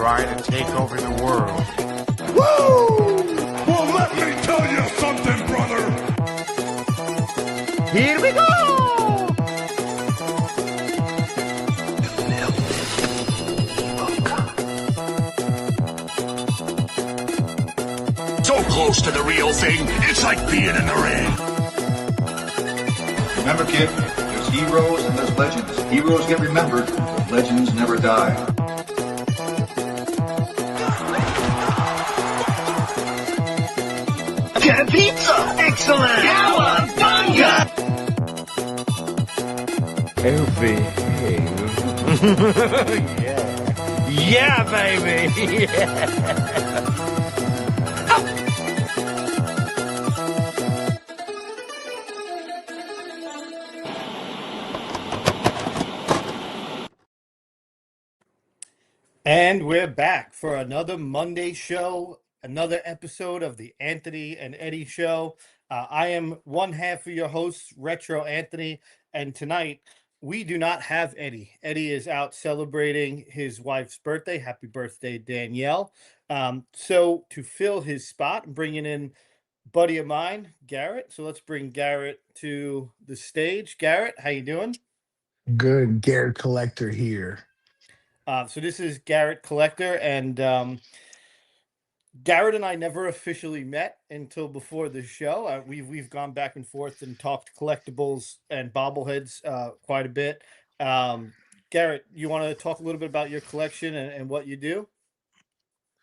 trying to take over the world. Woo! Well, let me tell you something, brother. Here we go! So close to the real thing, it's like being in the ring. Remember, kid, there's heroes and there's legends. Heroes get remembered, but legends never die. Get a pizza! Excellent! Cowabunga! Oh, baby. Yeah, baby. Yeah. And we're back for another Monday show, another episode of the Anthony and Eddie Show. I am one half of your host, Retroanthony, and tonight we do not have Eddie. Eddie is out celebrating his wife's birthday. Happy birthday, Danielle. So to fill his spot, I'm bringing in a buddy of mine, Garrett. So let's bring Garrett to the stage. Garrett, how you doing? Good, Garrett Collector here. So this is Garrett Collector, and Garrett and I never officially met until before the show. We've gone back and forth and talked collectibles and bobbleheads quite a bit. Garrett, you want to talk a little bit about your collection and what you do?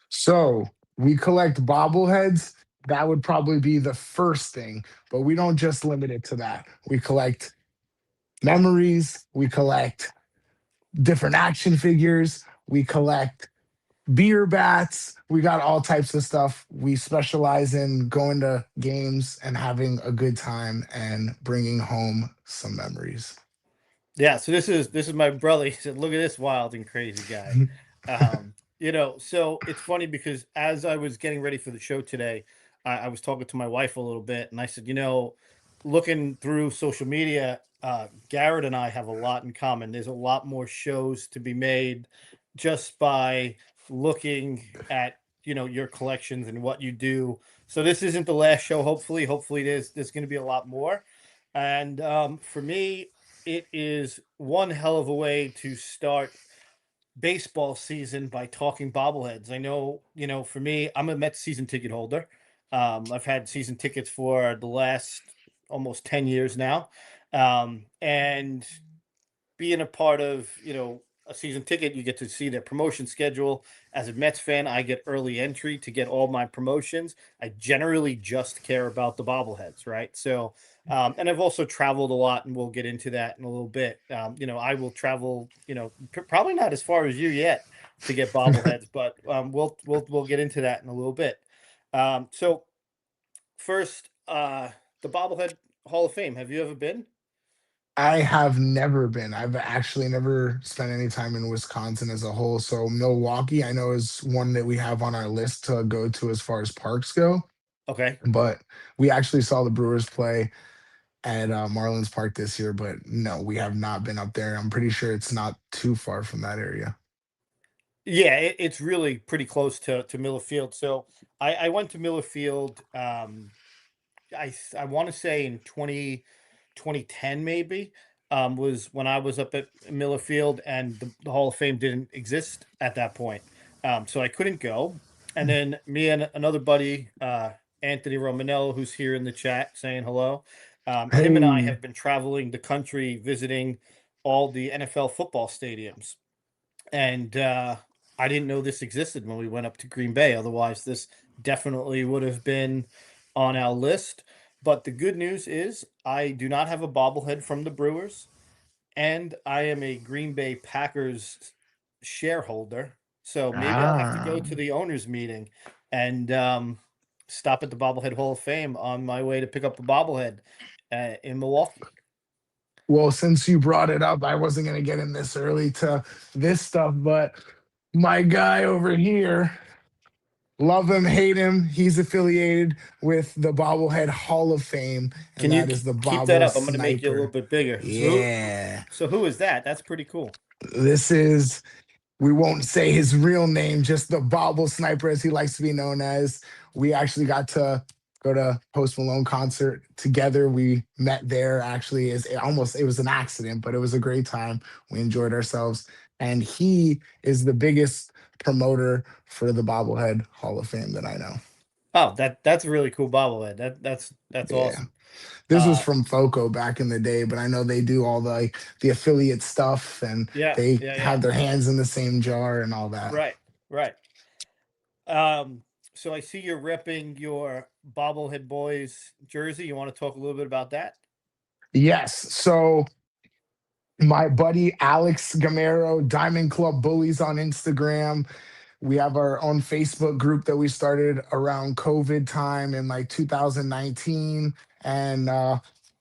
So we collect bobbleheads. That would probably be the first thing, but we don't just limit it to that. We collect memories. We collect different action figures. We collect beer bats. We got all types of stuff. We specialize in going to games and having a good time and bringing home some memories. Yeah, so this is my brother. He said, "Look at this wild and crazy guy." So it's funny because as I was getting ready for the show today, I was talking to my wife a little bit, and I said, looking through social media, Garrett and I have a lot in common. There's a lot more shows to be made just by looking at your collections and what you do. So this isn't the last show. Hopefully there's going to be a lot more. And for me, it is one hell of a way to start baseball season by talking bobbleheads. I know, for me, I'm a Mets season ticket holder. I've had season tickets for the last almost 10 years now. And being a part of, a season ticket, you get to see their promotion schedule. As a Mets fan, I get early entry to get all my promotions. I generally just care about the bobbleheads, right? So, and I've also traveled a lot, and we'll get into that in a little bit. I will travel, probably not as far as you yet to get bobbleheads, but we'll get into that in a little bit. So first, the Bobblehead Hall of Fame. Have you ever been? I have never been. I've actually never spent any time in Wisconsin as a whole. So Milwaukee, I know, is one that we have on our list to go to as far as parks go. Okay. But we actually saw the Brewers play at Marlins Park this year. But no, we have not been up there. I'm pretty sure it's not too far from that area. Yeah, it's really pretty close to Miller Field. So I went to Miller Field. I want to say in 2010 maybe, was when I was up at Miller Field, and the Hall of Fame didn't exist at that point. So I couldn't go. And then me and another buddy, Anthony Romanello, who's here in the chat saying hello. Him and I Hey. have been traveling the country visiting all the NFL football stadiums. And I didn't know this existed when we went up to Green Bay. Otherwise, this definitely would have been on our list. But the good news is I do not have a bobblehead from the Brewers, and I am a Green Bay Packers shareholder. So maybe I'll have to go Ah. to the owners meeting and stop at the Bobblehead Hall of Fame on my way to pick up a bobblehead in Milwaukee. Well, since you brought it up, I wasn't going to get in this early to this stuff, but my guy over here, love him, hate him, he's affiliated with the Bobblehead Hall of Fame, Can and you that is the keep that Bobble up? I'm going to make you a little Sniper. bit bigger. Yeah. So who is that? That's pretty cool. This is we won't say his real name, just the Bobble Sniper, as he likes to be known as. We actually got to go to Post Malone concert together. We met there. Actually, is it was an accident, but it was a great time. We enjoyed ourselves, and he is the biggest promoter for the Bobblehead Hall of Fame that I know. Oh, that's a really cool bobblehead. That's Yeah. awesome. This was Uh, from Foco back in the day, but I know they do all the like the affiliate stuff and yeah, they yeah, yeah. have their hands in the same jar and all that. Right, right. Um, so I see you're repping your bobblehead boys jersey. You want to talk a little bit about that? Yes. So my buddy Alex Gamero, Diamond Club Bullies on Instagram. We have our own Facebook group that we started around COVID time in like 2019. And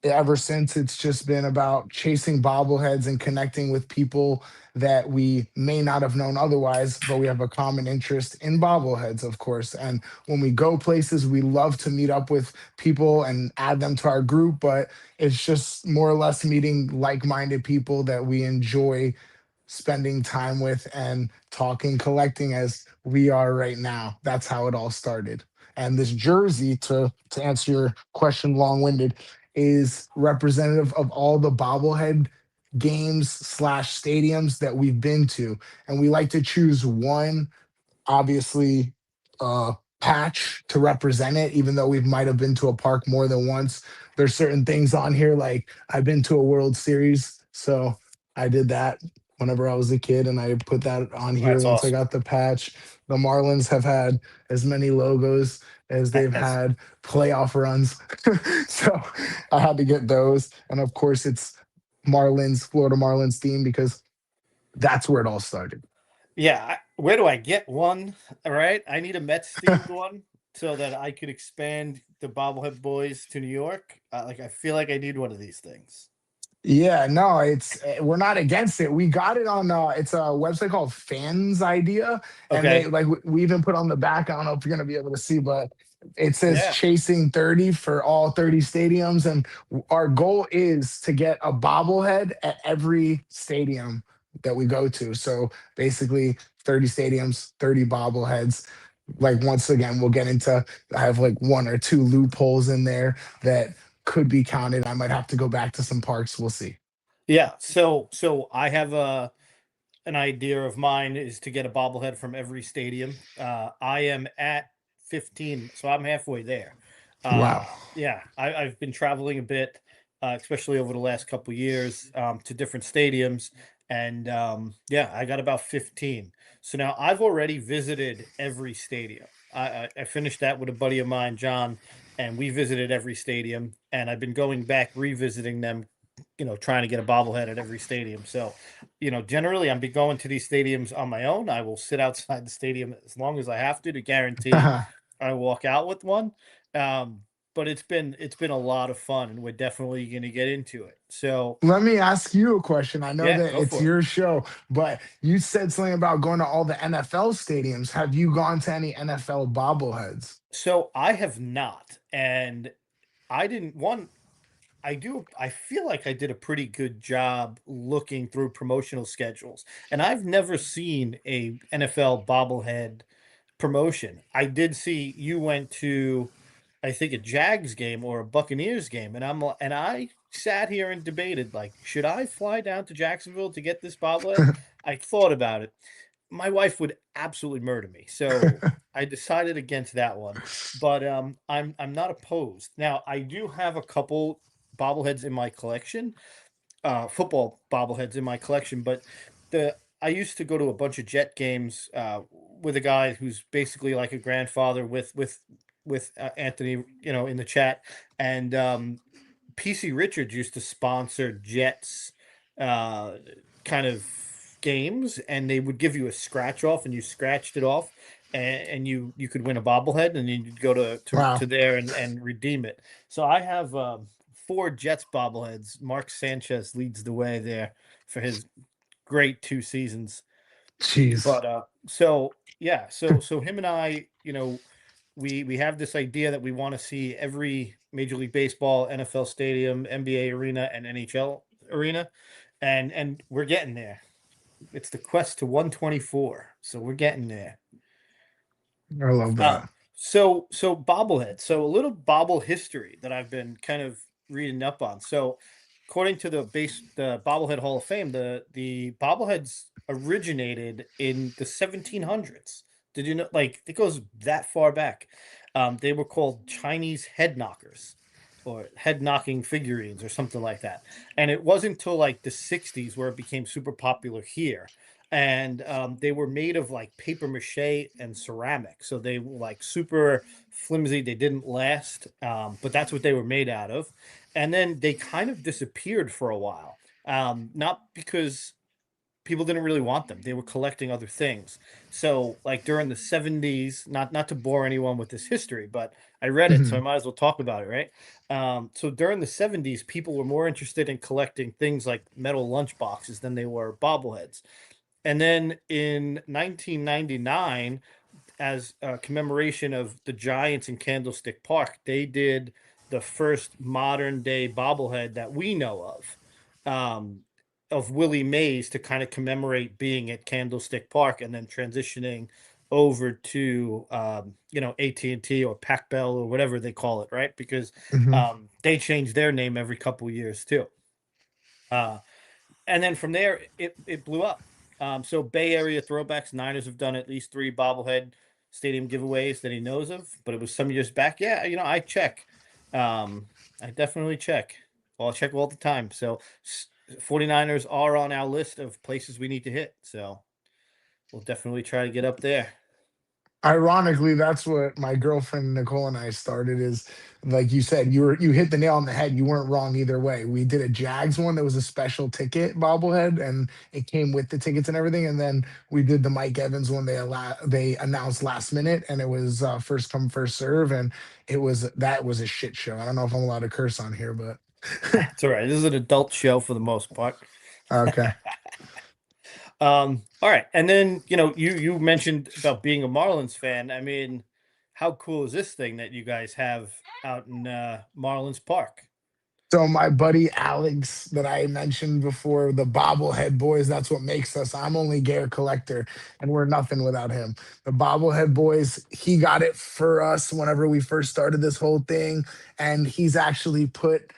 ever since, it's just been about chasing bobbleheads and connecting with people that we may not have known otherwise, but we have a common interest in bobbleheads, of course. And when we go places, we love to meet up with people and add them to our group, but it's just more or less meeting like minded people that we enjoy spending time with and talking, collecting as we are right now. That's how it all started. And this jersey, to answer your question, long winded, is representative of all the bobblehead games slash stadiums that we've been to, and we like to choose one obviously uh patch to represent it, even though we might have been to a park more than once. There's certain things on here, like I've been to a World Series, so I did that whenever I was a kid and I put that on here That's once I awesome. got the patch. The Marlins have had as many logos as they've That's had playoff runs. So I had to get those, and of course it's Marlins, Florida Marlins theme, because that's where it all started. yeah. Where do I get one? All right, I need a Mets themed one so that I could expand the bobblehead boys to New York. Like I feel like I need one of these things. Yeah, no, it's we're not against it. We got it on it's a website called Fans Idea, and they Okay. like we even put on the back. I don't know if you're gonna be able to see, but it says Yeah. chasing 30 for all 30 stadiums, and our goal is to get a bobblehead at every stadium that we go to. So basically 30 stadiums, 30 bobbleheads. Like once again, we'll get into I have like one or two loopholes in there that could be counted. I might have to go back to some parks. We'll see. Yeah. So I have a an idea of mine is to get a bobblehead from every stadium. I am at 15, so I'm halfway there. Wow. Yeah, I've been traveling a bit, especially over the last couple years, to different stadiums, and yeah, I got about 15. So now I've already visited every stadium. I finished that with a buddy of mine, John, and we visited every stadium, and I've been going back revisiting them, trying to get a bobblehead at every stadium. So generally, I'm be going to these stadiums on my own. I will sit outside the stadium as long as I have to guarantee I walk out with one. Um, but it's been a lot of fun, and we're definitely going to get into it. So Let me ask you a question. I know yeah, that go it's for it. your show, but you said something about going to all the NFL stadiums. Have you gone to any NFL bobbleheads? So I have not, and I didn't one. I do. I feel like I did a pretty good job looking through promotional schedules, and I've never seen a NFL bobblehead promotion. I did see you went to, I think, a Jags game or a Buccaneers game, and and I sat here and debated like, should I fly down to Jacksonville to get this bobblehead? I thought about it. My wife would absolutely murder me, so I decided against that one. But I'm not opposed. Now I do have a couple bobbleheads in my collection, football bobbleheads in my collection, but the I used to go to a bunch of Jet games with a guy who's basically like a grandfather with Anthony, in the chat, and PC Richards used to sponsor Jets uh, kind of games, and they would give you a scratch off, and you scratched it off, and you could win a bobblehead, and then you'd go to Wow. there and redeem it. So I have four Jets bobbleheads. Mark Sanchez leads the way there for his great 2 seasons. Jeez. But so yeah, so him and I, we have this idea that we want to see every Major League Baseball, NFL stadium, NBA arena, and NHL arena, and we're getting there. It's the quest to 124. So we're getting there. I love Uh, that. so bobblehead. So a little bobble history that I've been kind of reading up on. So according to the Bobblehead Hall of Fame, the bobbleheads originated in the 1700s. Did you know? Like it goes that far back. They were called Chinese head knockers or head knocking figurines or something like that. And it wasn't until like the 60s where it became super popular here. And they were made of like paper mache and ceramic. So they were like super flimsy. They didn't last, but that's what they were made out of. And then they kind of disappeared for a while. Not because people didn't really want them. They were collecting other things. So like during the 70s, not to bore anyone with this history, but I read it, so I Mhm. might as well talk about it, right? So during the 70s, people were more interested in collecting things like metal lunch boxes than they were bobbleheads. And then in 1999, as a commemoration of the Giants in Candlestick Park, they did the first modern day bobblehead that we know of Willie Mays to kind of commemorate being at Candlestick Park and then transitioning over to AT&T or Pac Bell or whatever they call it, right? Because Mhm. they change their name every couple of years too. Uh, and then from there, it blew up. So Bay Area throwbacks, Niners have done at least 3 bobblehead stadium giveaways that he knows of, but it was some years back. Yeah, I check. Um, I definitely check. Well, I check all the time. So 49ers are on our list of places we need to hit. So we'll definitely try to get up there. Ironically, that's what my girlfriend Nicole and I started. Is like you said, you hit the nail on the head. You weren't wrong either way. We did a Jags one that was a special ticket bobblehead, and it came with the tickets and everything. And then we did the Mike Evans one. They announced last minute, and it was first come first serve, and that was a shit show. I don't know if I'm allowed to curse on here, but It's all right. This is an adult show for the most part. okay. All right, and then you mentioned about being a Marlins fan. I mean, how cool is this thing that you guys have out in Marlins Park? So my buddy Alex that I mentioned before, the bobblehead boys, that's what makes us. I'm only Garrett collector, and we're nothing without him. The bobblehead boys, he got it for us whenever we first started this whole thing, and he's actually put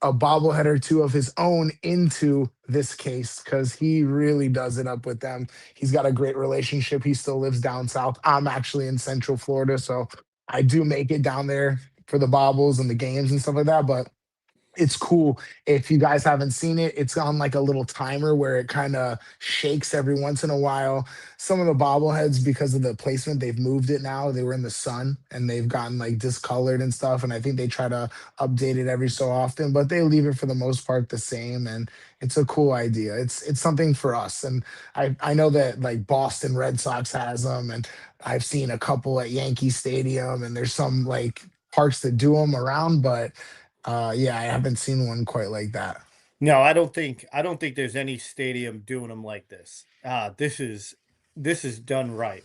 a bobblehead or two of his own into this case because he really does it up with them. He's got a great relationship. He still lives down south. I'm actually in Central Florida, so I do make it down there for the bobbles and the games and stuff like that, but it's cool. If you guys haven't seen it, it's on like a little timer where it kind of shakes every once in a while. Some of the bobbleheads, because of the placement, they've moved it now. They were in the sun and they've gotten like discolored and stuff. And I think they try to update it every so often, but they leave it for the most part the same. And it's a cool idea. It's something for us. And I know that like Boston Red Sox has them, and I've seen a couple at Yankee Stadium, and there's some like parks that do them around, but yeah, I haven't seen one quite like that. No, I don't think there's any stadium doing them like this. This is done right.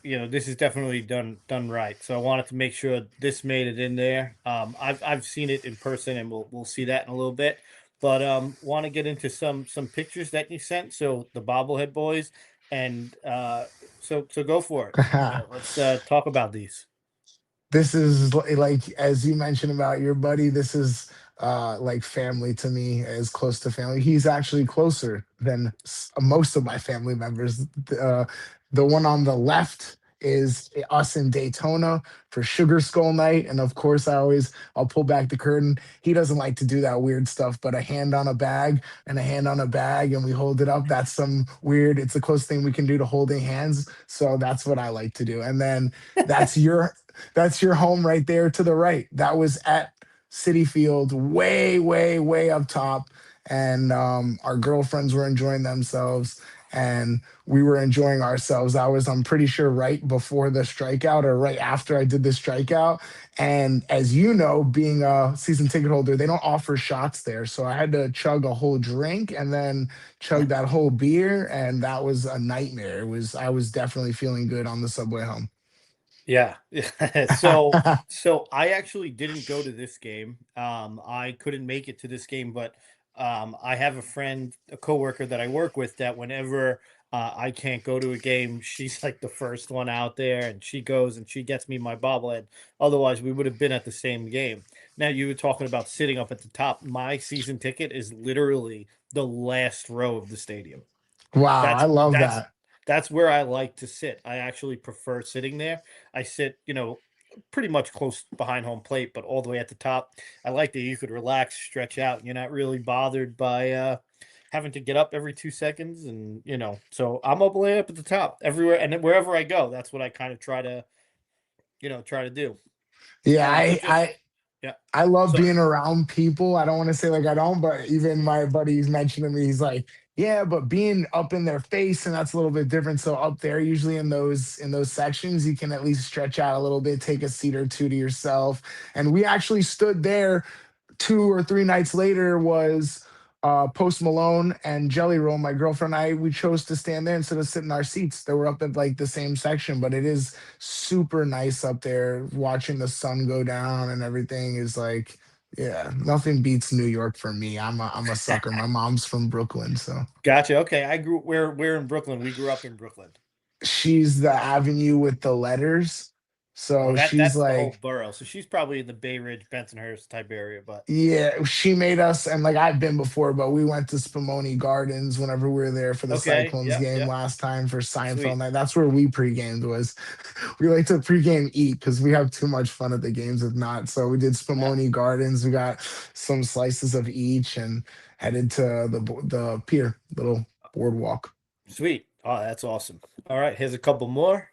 This is definitely done right. So I wanted to make sure this made it in there. I've seen it in person, and we'll see that in a little bit. But want to get into some pictures that you sent. So the bobblehead boys, and so go for it. Let's talk about these. This is like as you mentioned about your buddy, this is like family to me, as close to family. He's actually closer than most of my family members. The one on the left is us in Daytona for Sugar Skull Night, and of course I'll pull back the curtain. He doesn't like to do that weird stuff, but a hand on a bag and a hand on a bag and we hold it up, that's some weird, it's the closest thing we can do to holding hands, so that's what I like to do. And then that's your that's your home right there to the right. That was at City Field, way, way, way up top. And our girlfriends were enjoying themselves, and we were enjoying ourselves. I'm pretty sure, right before the strikeout or right after I did the strikeout. And as you know, being a season ticket holder, they don't offer shots there. So I had to chug a whole drink and then chug that whole beer. And that was a nightmare. I was definitely feeling good on the subway home. Yeah. So I actually didn't go to this game. I couldn't make it to this game, but I have a friend, a coworker that I work with that whenever I can't go to a game, she's like the first one out there and she goes and she gets me my bobblehead. Otherwise, we would have been at the same game. Now, you were talking about sitting up at the top. My season ticket is literally the last row of the stadium. Wow, I That's love that's that. that's where I like to sit. I actually prefer sitting there. I sit, pretty much close behind home plate, but all the way at the top. I like that you could relax, stretch out. You're not really bothered by having to get up every 2 seconds, and so I'm up way up at the top everywhere, and then wherever I go, that's what I kind of try to do. Yeah, But just yeah, I love sorry. being around people. I don't want to say like I don't, but even my buddies mentioned to me, he's like, yeah, but being up in their face and that's a little bit different. So up there, usually in those sections, you can at least stretch out a little bit, take a seat or two to yourself. And we actually stood there 2 or 3 nights later was Post Malone and Jelly Roll. My girlfriend and I, we chose to stand there instead of sit in our seats. They were up at like the same section, but it is super nice up there. Watching the sun go down and everything is like, yeah, nothing beats New York for me. I'm a sucker. My mom's from Brooklyn, so Gotcha. Okay, we're in Brooklyn. We grew up in Brooklyn. she's the avenue with the letters. Oh, So she's that's the whole like, borough. So she's probably in the Bay Ridge, Bensonhurst type area, but yeah, she made us, and like I've been before, but we went to Spumoni Gardens whenever we were there for the okay. Cyclones Yep, game yep. last time for Seinfeld Sweet. night. That's where we pre-gamed was. We like to pre-game eat because we have too much fun at the games if not. So we did Yeah. Spumoni Gardens. We got some slices of each and headed to the pier, little boardwalk. Sweet. Oh, that's awesome. All right, here's a couple more.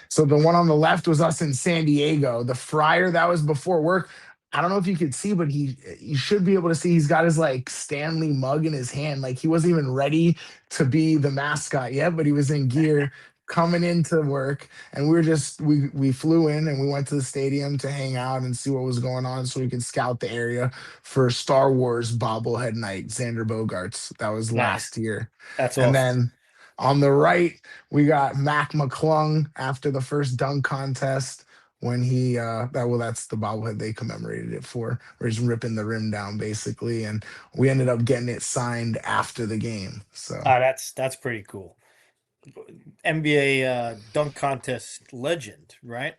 So the one on the left was us in San Diego. The fryer that was before work. I don't know if you could see, but you should be able to see he's got his like Stanley mug in his hand. Like he wasn't even ready to be the mascot yet, but he was in gear coming into work. And we were just we flew in and we went to the stadium to hang out and see what was going on so we could scout the area for Star Wars bobblehead night, Xander Bogarts. That was Nice. last year. That's And awesome. then on the right, we got Mac McClung after the first dunk contest when that's the bobblehead they commemorated it for, where he's ripping the rim down basically. And we ended up getting it signed after the game. So That's pretty cool. NBA dunk contest legend, right?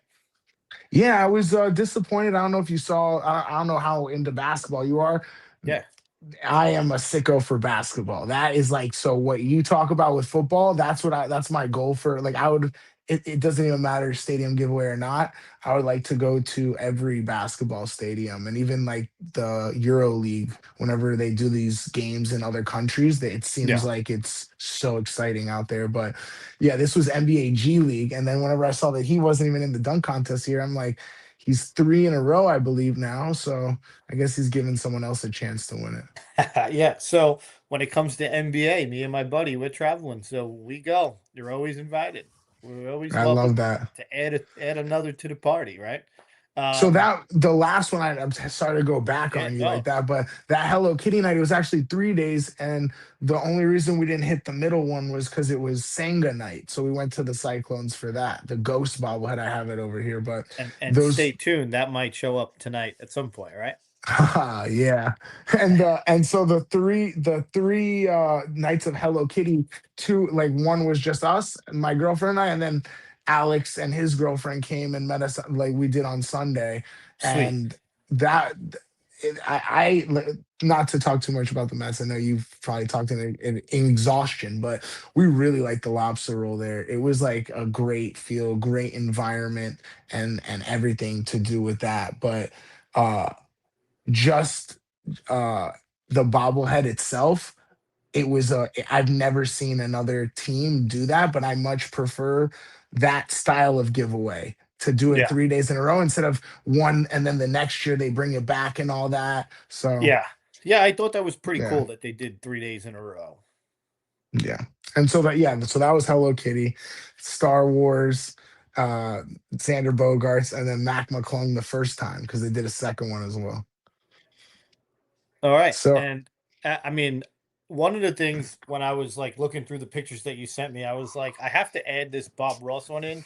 yeah, I was disappointed. I don't know if you saw, I don't know how into basketball you are. Yeah. I am a sicko for basketball. That is like, so what you talk about with football, that's my goal for like I would it doesn't even matter stadium giveaway or not. I would like to go to every basketball stadium and even like the Euro League whenever they do these games in other countries, that it seems Yeah. like it's so exciting out there. But yeah, this was NBA G League. And then whenever I saw that he wasn't even in the dunk contest here, I'm like, he's three in a row, I believe now. So I guess he's giving someone else a chance to win it. Yeah. So when it comes to NBA, me and my buddy, we're traveling, so we go. You're always invited. We always I love love that. to add another to the party, right? So Um, that the last one, I'm sorry to go back yeah, on you like no. that, but that Hello Kitty night, it was actually 3 days, and the only reason we didn't hit the middle one was because it was Sanga night. So we went to the Cyclones for that. The Ghost bobblehead, I have it over here, but And those stay tuned. That might show up tonight at some point, right? yeah. And so the three nights of Hello Kitty, two like one was just us, my girlfriend and I, and then Alex and his girlfriend came and met us like we did on Sunday. Sweet. And that not to talk too much about the Mets. I know you've probably talked in exhaustion, but we really like the lobster roll there. It was like a great feel, great environment, and everything to do with that. But just uh the bobblehead itself, it was I've never seen another team do that, but I much prefer that style of giveaway to do it Yeah. 3 days in a row instead of one and then the next year they bring it back and all that. So Yeah. Yeah. I thought that was pretty yeah, cool that they did 3 days in a row. yeah. And so that, yeah, so that was Hello Kitty, Star Wars, Xander Bogarts, and then Mac McClung the first time because they did a second one as well. All right. So And I mean, one of the things when I was like looking through the pictures that you sent me, I was like, I have to add this Bob Ross one in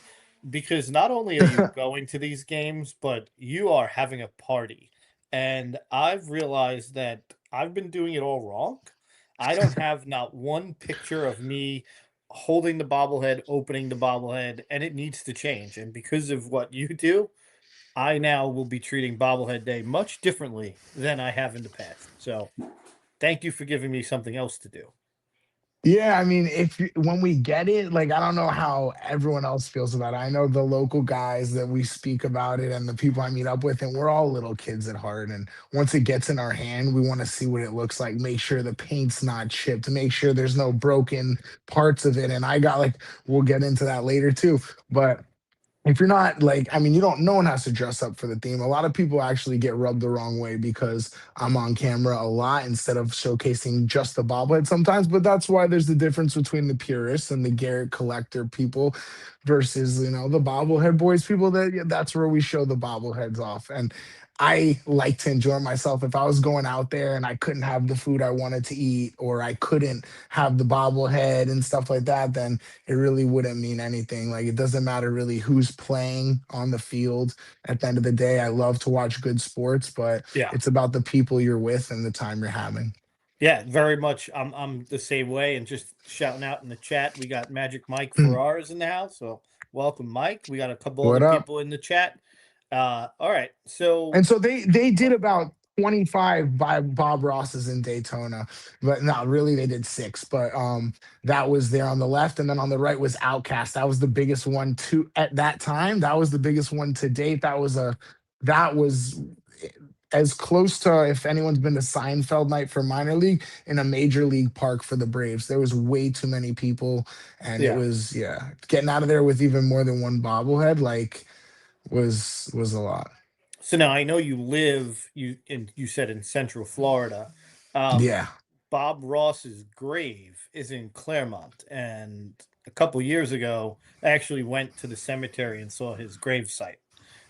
because not only are you going to these games, but you are having a party. and I've realized that I've been doing it all wrong. I don't have not one picture of me holding the bobblehead, opening the bobblehead, and it needs to change. And because of what you do, I now will be treating bobblehead day much differently than I have in the past. So thank you for giving me something else to do. Yeah, I mean, when we get it, like I don't know how everyone else feels about it. I know the local guys that we speak about it and the people I meet up with, and we're all little kids at heart. And once it gets in our hand, we want to see what it looks like, make sure the paint's not chipped, make sure there's no broken parts of it. And I got like, we'll get into that later too. But if you're not like, I mean, you don't, no one has to dress up for the theme. A lot of people actually get rubbed the wrong way because I'm on camera a lot instead of showcasing just the bobblehead sometimes. But that's why there's the difference between the purists and the Garrett collector people versus, the bobblehead boys people that, yeah, that's where we show the bobbleheads off. And I like to enjoy myself. If I was going out there and I couldn't have the food I wanted to eat, or I couldn't have the bobblehead and stuff like that, then it really wouldn't mean anything. Like it doesn't matter really who's playing on the field. At the end of the day, I love to watch good sports, but Yeah. it's about the people you're with and the time you're having. Yeah, very much. I'm the same way. And just shouting out in the chat, we got Magic Mike Hmm. Ferraris in the house. So welcome, Mike. We got a couple What other up? people in the chat. All right. So And so they did about 25 by Bob Ross's in Daytona, but not really. They did six, but that was there on the left, and then on the right was Outcast. That was the biggest one to at that time. That was the biggest one to date. That was as close to, if anyone's been to Seinfeld night for minor league, in a major league park for the Braves. There was way too many people, and it yeah. was, yeah, getting out of there with even more than one bobblehead like was a lot. So now I know you said in Central Florida. Um, Yeah. Bob Ross's grave is in Claremont, and a couple years ago, I actually went to the cemetery and saw his grave site,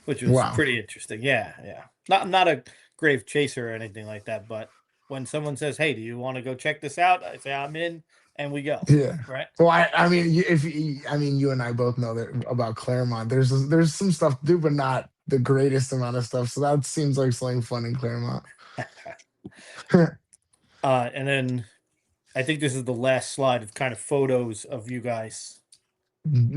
which was Wow. pretty interesting. Yeah, yeah. Not a grave chaser or anything like that, but when someone says, "Hey, do you want to go check this out?" I say, "I'm in," and we go. Yeah. Right? Well, I mean, I mean, you and I both know that about Claremont. There's some stuff to do, but not the greatest amount of stuff. So that seems like something fun in Claremont. And then I think this is the last slide of kind of photos of you guys.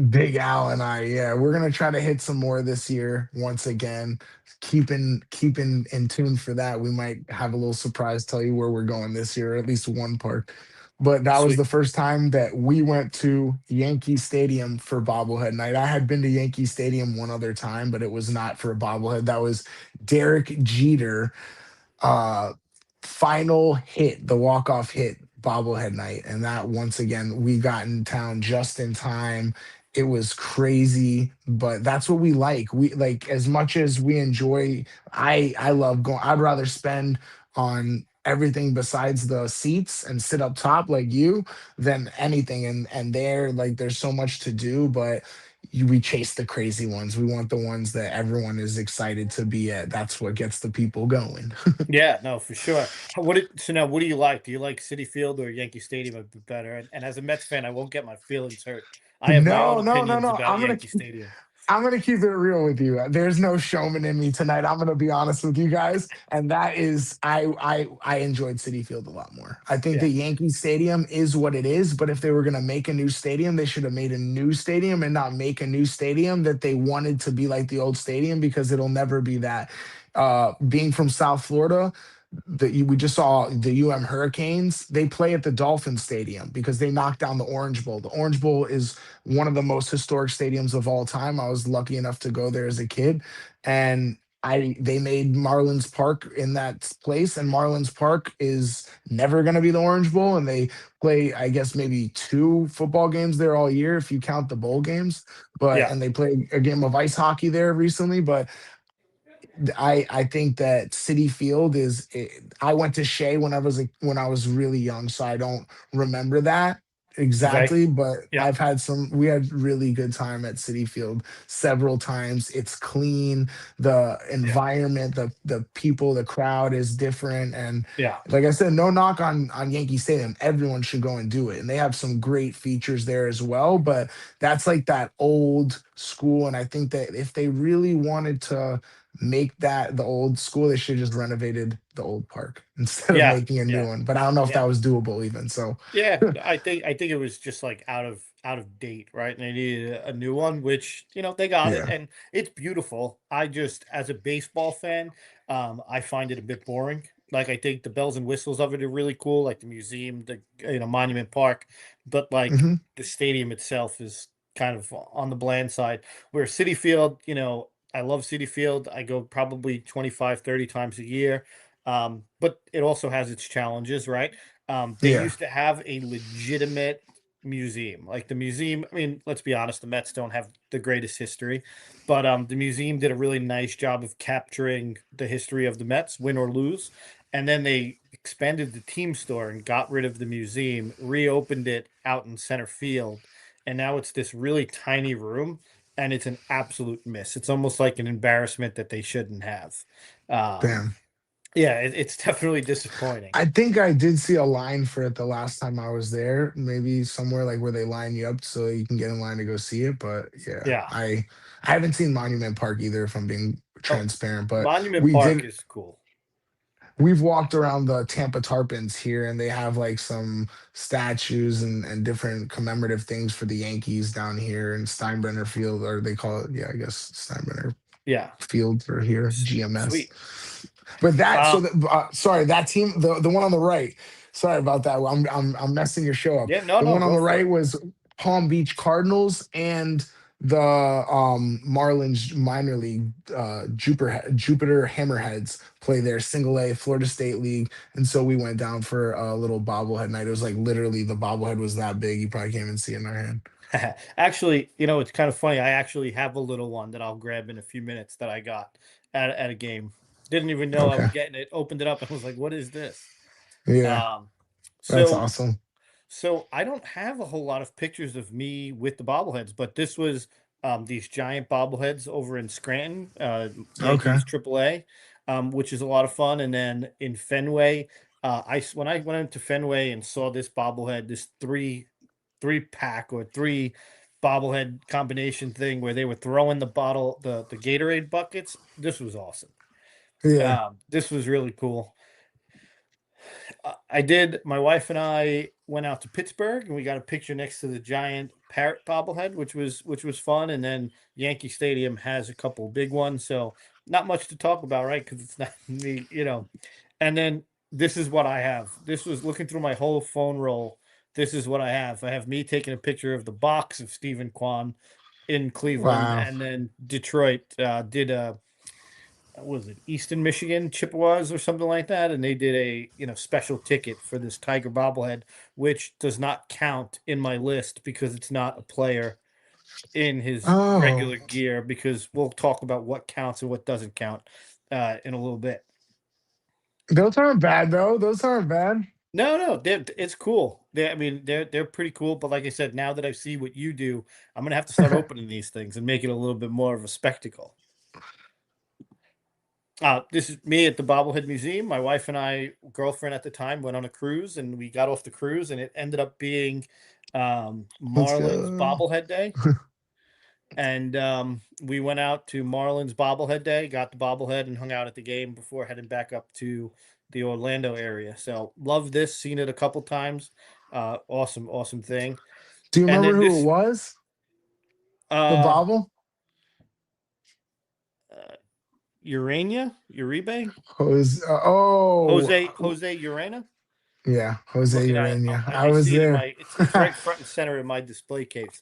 Big Al and I, yeah, we're gonna try to hit some more this year once again. Keeping in tune for that. We might have a little surprise, tell you where we're going this year, or at least one part. But that was Sweet. the first time that we went to Yankee Stadium for bobblehead night. I had been to Yankee Stadium one other time, but it was not for a bobblehead. That was Derek Jeter uh final hit, the walk-off hit bobblehead night. And that, once again, we got in town just in time. It was crazy, but that's what we like. We like, as much as we enjoy, I love going, I'd rather spend on everything besides the seats and sit up top like you than anything. And there, like, there's so much to do, but we chase the crazy ones. We want the ones that everyone is excited to be at. That's what gets the people going. Yeah, no, for sure. So now, what do you like? Do you like City Field or Yankee Stadium a bit better? And as a Mets fan, I won't get my feelings hurt. I have my own No, no, no, opinions no. about Yankee Stadium. I'm gonna keep it real with you. There's no showman in me tonight. I'm gonna be honest with you guys, and that is, I enjoyed City Field a lot more. I think Yeah, the Yankee Stadium is what it is, but if they were gonna make a new stadium, they should have made a new stadium and not make a new stadium that they wanted to be like the old stadium, because it'll never be that. Being from South Florida, we just saw the Hurricanes. They play at the Dolphin Stadium because they knocked down the Orange Bowl. The Orange Bowl is one of the most historic stadiums of all time. I was lucky enough to go there as a kid, and I they made Marlins Park in that place, and Marlins Park is never going to be the Orange Bowl. And they play, I guess, maybe two football games there all year if you count the bowl games. But yeah, and they played a game of ice hockey there recently. But I think that City Field is. I went to Shea when I was really young, so I don't remember that okay, exactly. But yeah, I've had some. We had really good time at City Field several times. It's clean. The yeah, environment, the people, the crowd is different. And yeah, like I said, no knock on Yankee Stadium. Everyone should go and do it, and they have some great features there as well. But that's like that old school, and I think that if they really wanted to make that the old school. They should have just renovated the old park instead of Yeah, making a new yeah, one. But I don't know if yeah. that was doable even. So Yeah, I think it was just like out of date, right? And they needed a new one, which they got it, yeah. and it's beautiful. I just, as a baseball fan, I find it a bit boring. Like I think the bells and whistles of it are really cool, like the museum, the Monument Park, but like Hmm. the stadium itself is kind of on the bland side. Where City Field, I love City Field. I go probably 25, 30 times a year. But it also has its challenges, right? They Yeah. used to have a legitimate museum. Like the museum, I mean, let's be honest, the Mets don't have the greatest history, but the museum did a really nice job of capturing the history of the Mets, win or lose. And then they expanded the team store and got rid of the museum, reopened it out in center field, and now it's this really tiny room, and it's an absolute miss. It's almost like an embarrassment that they shouldn't have. Um, Damn. yeah, it's definitely disappointing. I think I did see a line for it the last time I was there. Maybe somewhere like where they line you up so you can get in line to go see it. But yeah, Yeah. I haven't seen Monument Park either, if I'm being Oh, transparent. But Monument we Park did is cool. we've walked around the Tampa Tarpons here, and they have like some statues and different commemorative things for the Yankees down here in Steinbrenner Field, or they call it, yeah, I guess Steinbrenner Yeah. Field for here, GMS. Sweet. But that, Um, sorry, that team, the one on the right. Sorry about that. I'm messing your show up. yeah, no, The no, one on go the for right it. was Palm Beach Cardinals and the Marlins minor league Jupiter Hammerheads play their single A Florida State League. And so we went down for a little bobblehead night. It was like literally the bobblehead was that big. You probably can't even see it in our hand. Actually, it's kind of funny. I actually have a little one that I'll grab in a few minutes that I got at a game. Didn't even know I Okay. was getting it. Opened it up and was like, "What is this?" Yeah, Um, that's so awesome. So I don't have a whole lot of pictures of me with the bobbleheads, but this was these giant bobbleheads over in Scranton, Okay. Yankees AAA, which is a lot of fun. And then in Fenway, when I went into Fenway and saw this bobblehead, this three pack or three bobblehead combination thing where they were throwing the Gatorade buckets. This was awesome. Yeah. This was really cool. I did. My wife and I went out to Pittsburgh, and we got a picture next to the giant parrot bobblehead, which was fun. And then Yankee Stadium has a couple big ones, so not much to talk about, right? Because it's not me. And then this is what I have. This was looking through my whole phone roll. This is what I have. I have me taking a picture of the box of Stephen Kwan in Cleveland, Wow. and then Detroit did a what was it, Easton, Michigan, Chippewas or something like that, and they did a special ticket for this Tiger bobblehead, which does not count in my list because it's not a player in his Oh, regular gear. Because we'll talk about what counts and what doesn't count in a little bit. those aren't bad though. Those aren't bad. No, no, it's cool. I mean, they're pretty cool. But like I said, now that I see what you do, I'm gonna have to start opening these things and make it a little bit more of a spectacle. This is me at the Bobblehead Museum. My wife and I, girlfriend at the time, went on a cruise, and we got off the cruise, and it ended up being Let's Marlins go. Bobblehead Day. And we went out to Marlins Bobblehead Day, got the bobblehead, and hung out at the game before heading back up to the Orlando area. So love this, seen it a couple times. Awesome, awesome thing. Do you And remember then who it this was? The uh, bobble? uh Uribe, Oh, Jose Urena. yeah, I'm Jose looking at it. Urania. I see it in my. It's right front and center in my display case.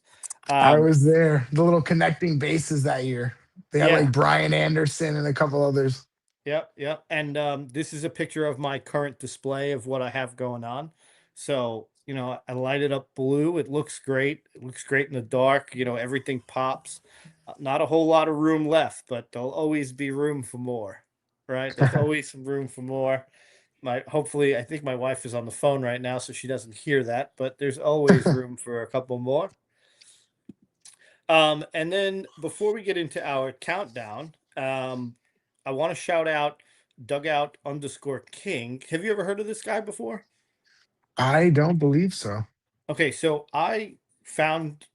I Um, was there. The little connecting bases that year. They had yeah, like Brian Anderson and a couple others. yep, yep. And this is a picture of my current display of what I have going on. So I light it up blue. It looks great. It looks great in the dark. Everything pops. Not a whole lot of room left, but there'll always be room for more. Right? There's always some room for more. Hopefully, I think my wife is on the phone right now, so she doesn't hear that. But there's always room for a couple more. And then before we get into our countdown, I want to shout out Dugout underscore King. Have you ever heard of this guy before? I don't believe so. Okay, so I found,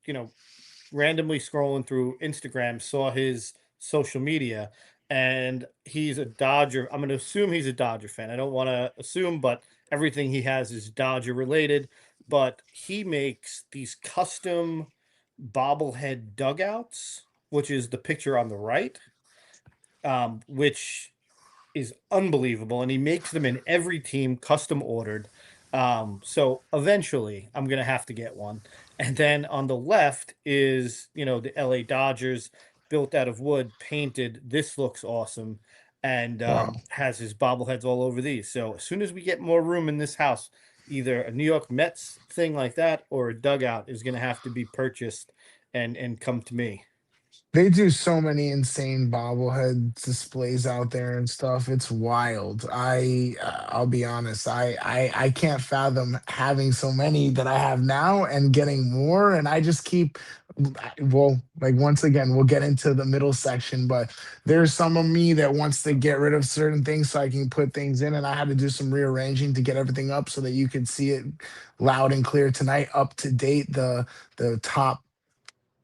randomly scrolling through Instagram, saw his social media, and he's a Dodger. I'm going to assume he's a Dodger fan. I don't want to assume, but everything he has is Dodger related. But he makes these custom bobblehead dugouts, which is the picture on the right, which is unbelievable, and he makes them in every team, custom ordered. So eventually, I'm gonna have to get one. And then on the left is, the LA Dodgers, built out of wood, painted. This looks awesome, and Wow. has his bobbleheads all over these. So as soon as we get more room in this house, either a New York Mets thing like that or a dugout is gonna have to be purchased and come to me. They do so many insane bobblehead displays out there and stuff. It's wild. I'll be honest. I can't fathom having so many that I have now and getting more. And I just keep. Well, like once again, we'll get into the middle section, but there's some of me that wants to get rid of certain things so I can put things in, and I had to do some rearranging to get everything up so that you could see it loud and clear tonight, up to date. The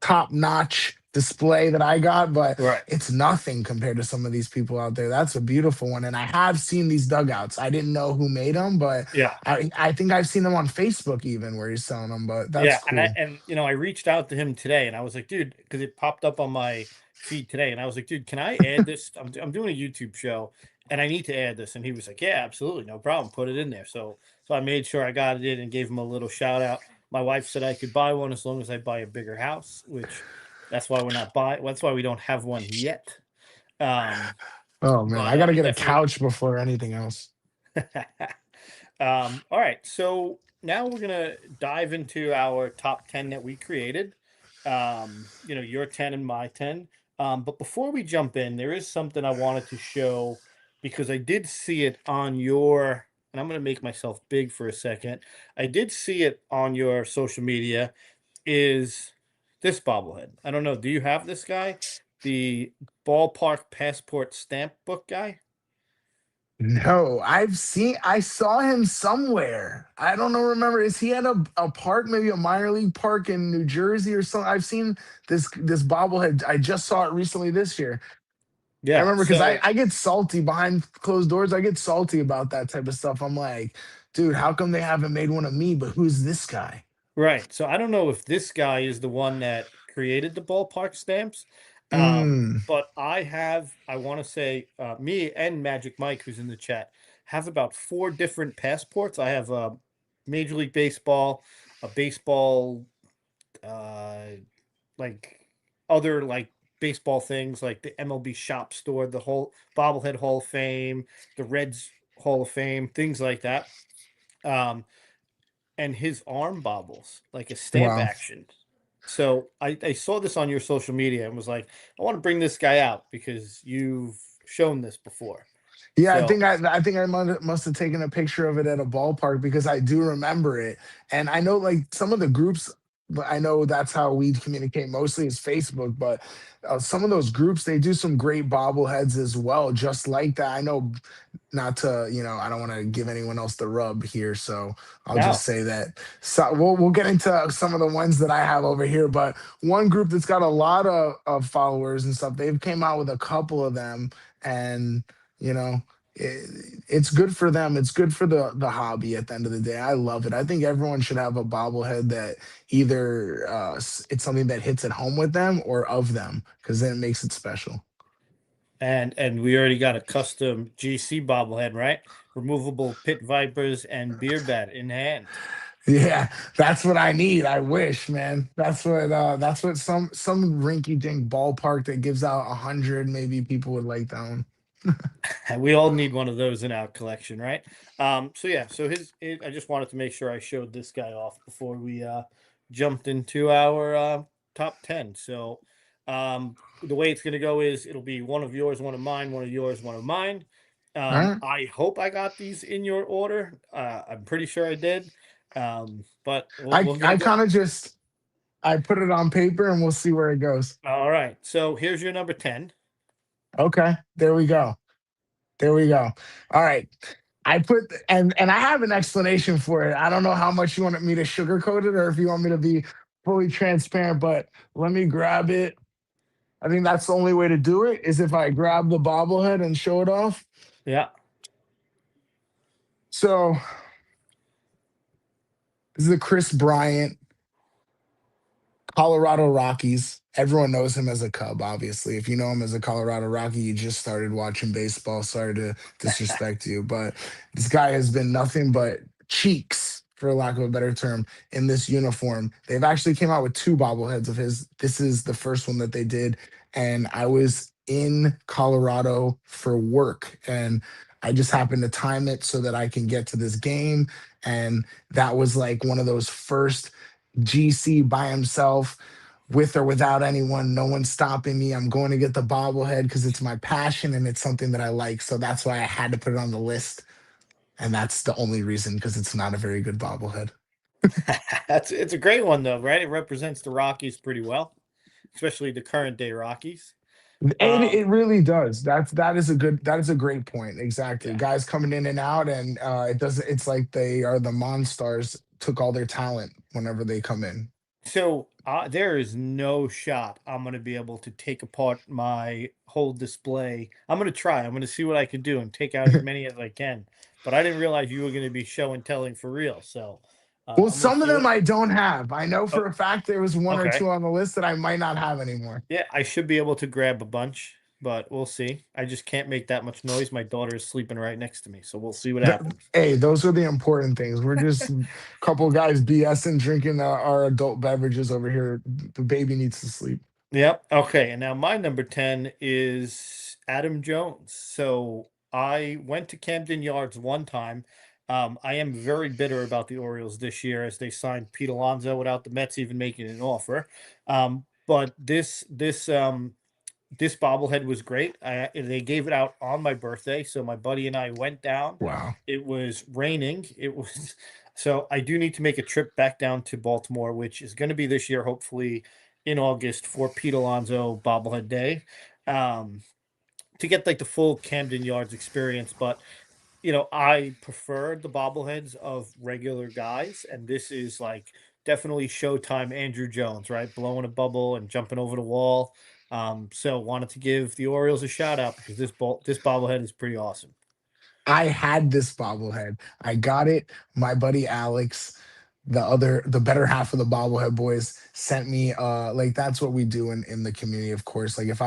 top notch display that I got, but Right. it's nothing compared to some of these people out there. That's a beautiful one. And I have seen these dugouts. I didn't know who made them, but Yeah. I think I've seen them on Facebook even where he's selling them, but that's Yeah, and I cool. and I reached out to him today, and I was like, dude, because it popped up on my feed today, and I was like, dude, can I add this? I'm doing a YouTube show, and I need to add this. And he was like, yeah, absolutely, no problem, put it in there. So I made sure I got it in and gave him a little shout out. My wife said I could buy one as long as I buy a bigger house, which that's why we're not buy. That's why we don't have one yet. Um, Oh man, but I gotta I'm get a definitely. couch before anything else. All right, so now we're gonna dive into our top 10 that we created. Your 10 and my 10. But before we jump in, there is something I wanted to show because I did see it on your, and I'm gonna make myself big for a second. I did see it on your social media. Is this bobblehead? I don't know. Do you have this guy? The ballpark passport stamp book guy? No, I saw him somewhere. I don't know, remember, is he at a park, maybe a minor league park in New Jersey or something? I've seen this bobblehead. I just saw it recently this year. I Yeah. remember because I, So I get salty behind closed doors. I get salty about that type of stuff. I'm like, dude, how come they haven't made one of me? But who's this guy? right. So I don't know if this guy is the one that created the ballpark stamps. Mm, But I want to say, me and Magic Mike, who's in the chat, have about four different passports. I have a Major League Baseball, a baseball, uh, like other like baseball things like the MLB Shop Store, the whole Bobblehead Hall of Fame, the Reds Hall of Fame, things like that. Um, and his arm bobbles like a stamp wow. action. So I saw this on your social media and was like, I want to bring this guy out because you've shown this before. Yeah, I So think I must have taken a picture of it at a ballpark because I do remember it. And I know like some of the groups, but I know that's how we communicate mostly is Facebook, but some of those groups they do some great bobbleheads as well, just like that. I know, not to, I don't want to give anyone else the rub here, so I'll just now, say that. So we'll get into some of the ones that I have over here, but one group that's got a lot of followers and stuff, they've came out with a couple of them, and you know it's good for them. It's good for the hobby at the end of the day. I love it. I think everyone should have a bobblehead that either it's something that hits at home with them or of them, because then it makes it special. and we already got a custom GC bobblehead, right? Removable pit vipers and beer bat in hand. Yeah, that's what I need. I wish, man. That's what some rinky dink ballpark that gives out 100, maybe people would like that one. And we all need one of those in our collection, right? So yeah, I just wanted to make sure I showed this guy off before we jumped into our top 10. So the way it's gonna go is it'll be one of yours, one of mine, one of yours, one of mine. All right. I hope I got these in your order. I'm pretty sure I did. But I we're gonna I go. kind of just I put it on paper and we'll see where it goes. All right. So here's your number 10. Okay, there we go. There we go. All right. I put and I have an explanation for it. I don't know how much you wanted me to sugarcoat it or if you want me to be fully transparent, but let me grab it. I think that's the only way to do it is if I grab the bobblehead and show it off. Yeah. So this is a Chris Bryant, Colorado Rockies. Everyone knows him as a Cub, obviously. If you know him as a Colorado Rocky, you just started watching baseball. Sorry to disrespect you, but this guy has been nothing but cheeks, for lack of a better term, in this uniform. They've actually came out with two bobbleheads of his. This is the first one that they did, and I was in Colorado for work, and I just happened to time it so that I can get to this game, and that was like one of those first GC by himself, with or without anyone, no one's stopping me. I'm going to get the bobblehead because it's my passion and it's something that I like. So that's why I had to put it on the list. And that's the only reason, because it's not a very good bobblehead. It's a great one though, right? It represents the Rockies pretty well, especially the current day Rockies. And it really does. That is a great point. Exactly. Yeah. Guys coming in and out, and it's like they are the Monstars, took all their talent whenever they come in. So there is no shot I'm going to be able to take apart my whole display. I'm going to try. I'm going to see what I can do and take out as many as I can. But I didn't realize you were going to be show and telling for real. So Well, I'm going to some of see them what. I don't have. I know for Oh, a fact there was one or okay. two on the list that I might not have anymore. Yeah, I should be able to grab a bunch, but we'll see. I just can't make that much noise. My daughter is sleeping right next to me, so we'll see what happens. Hey, those are the important things. We're just a couple guys BSing, drinking our adult beverages over here. The baby needs to sleep. Yep. Okay. And now my number 10 is Adam Jones. So I went to Camden Yards one time. I am very bitter about the Orioles this year as they signed Pete Alonso without the Mets even making an offer. But this bobblehead was great. They gave it out on my birthday, so my buddy and I went down. Wow. It was raining. It was so I do need to make a trip back down to Baltimore, which is going to be this year, hopefully in August for Pete Alonso bobblehead day, um, to get like the full Camden Yards experience. But I prefer the bobbleheads of regular guys, and this is like definitely Showtime Andrew Jones, right? Blowing a bubble and jumping over the wall. So wanted to give the Orioles a shout out because this bobblehead is pretty awesome. I had this bobblehead. I got it. My buddy Alex, the better half of the bobblehead boys, sent me like that's what we do in the community, of course. Like if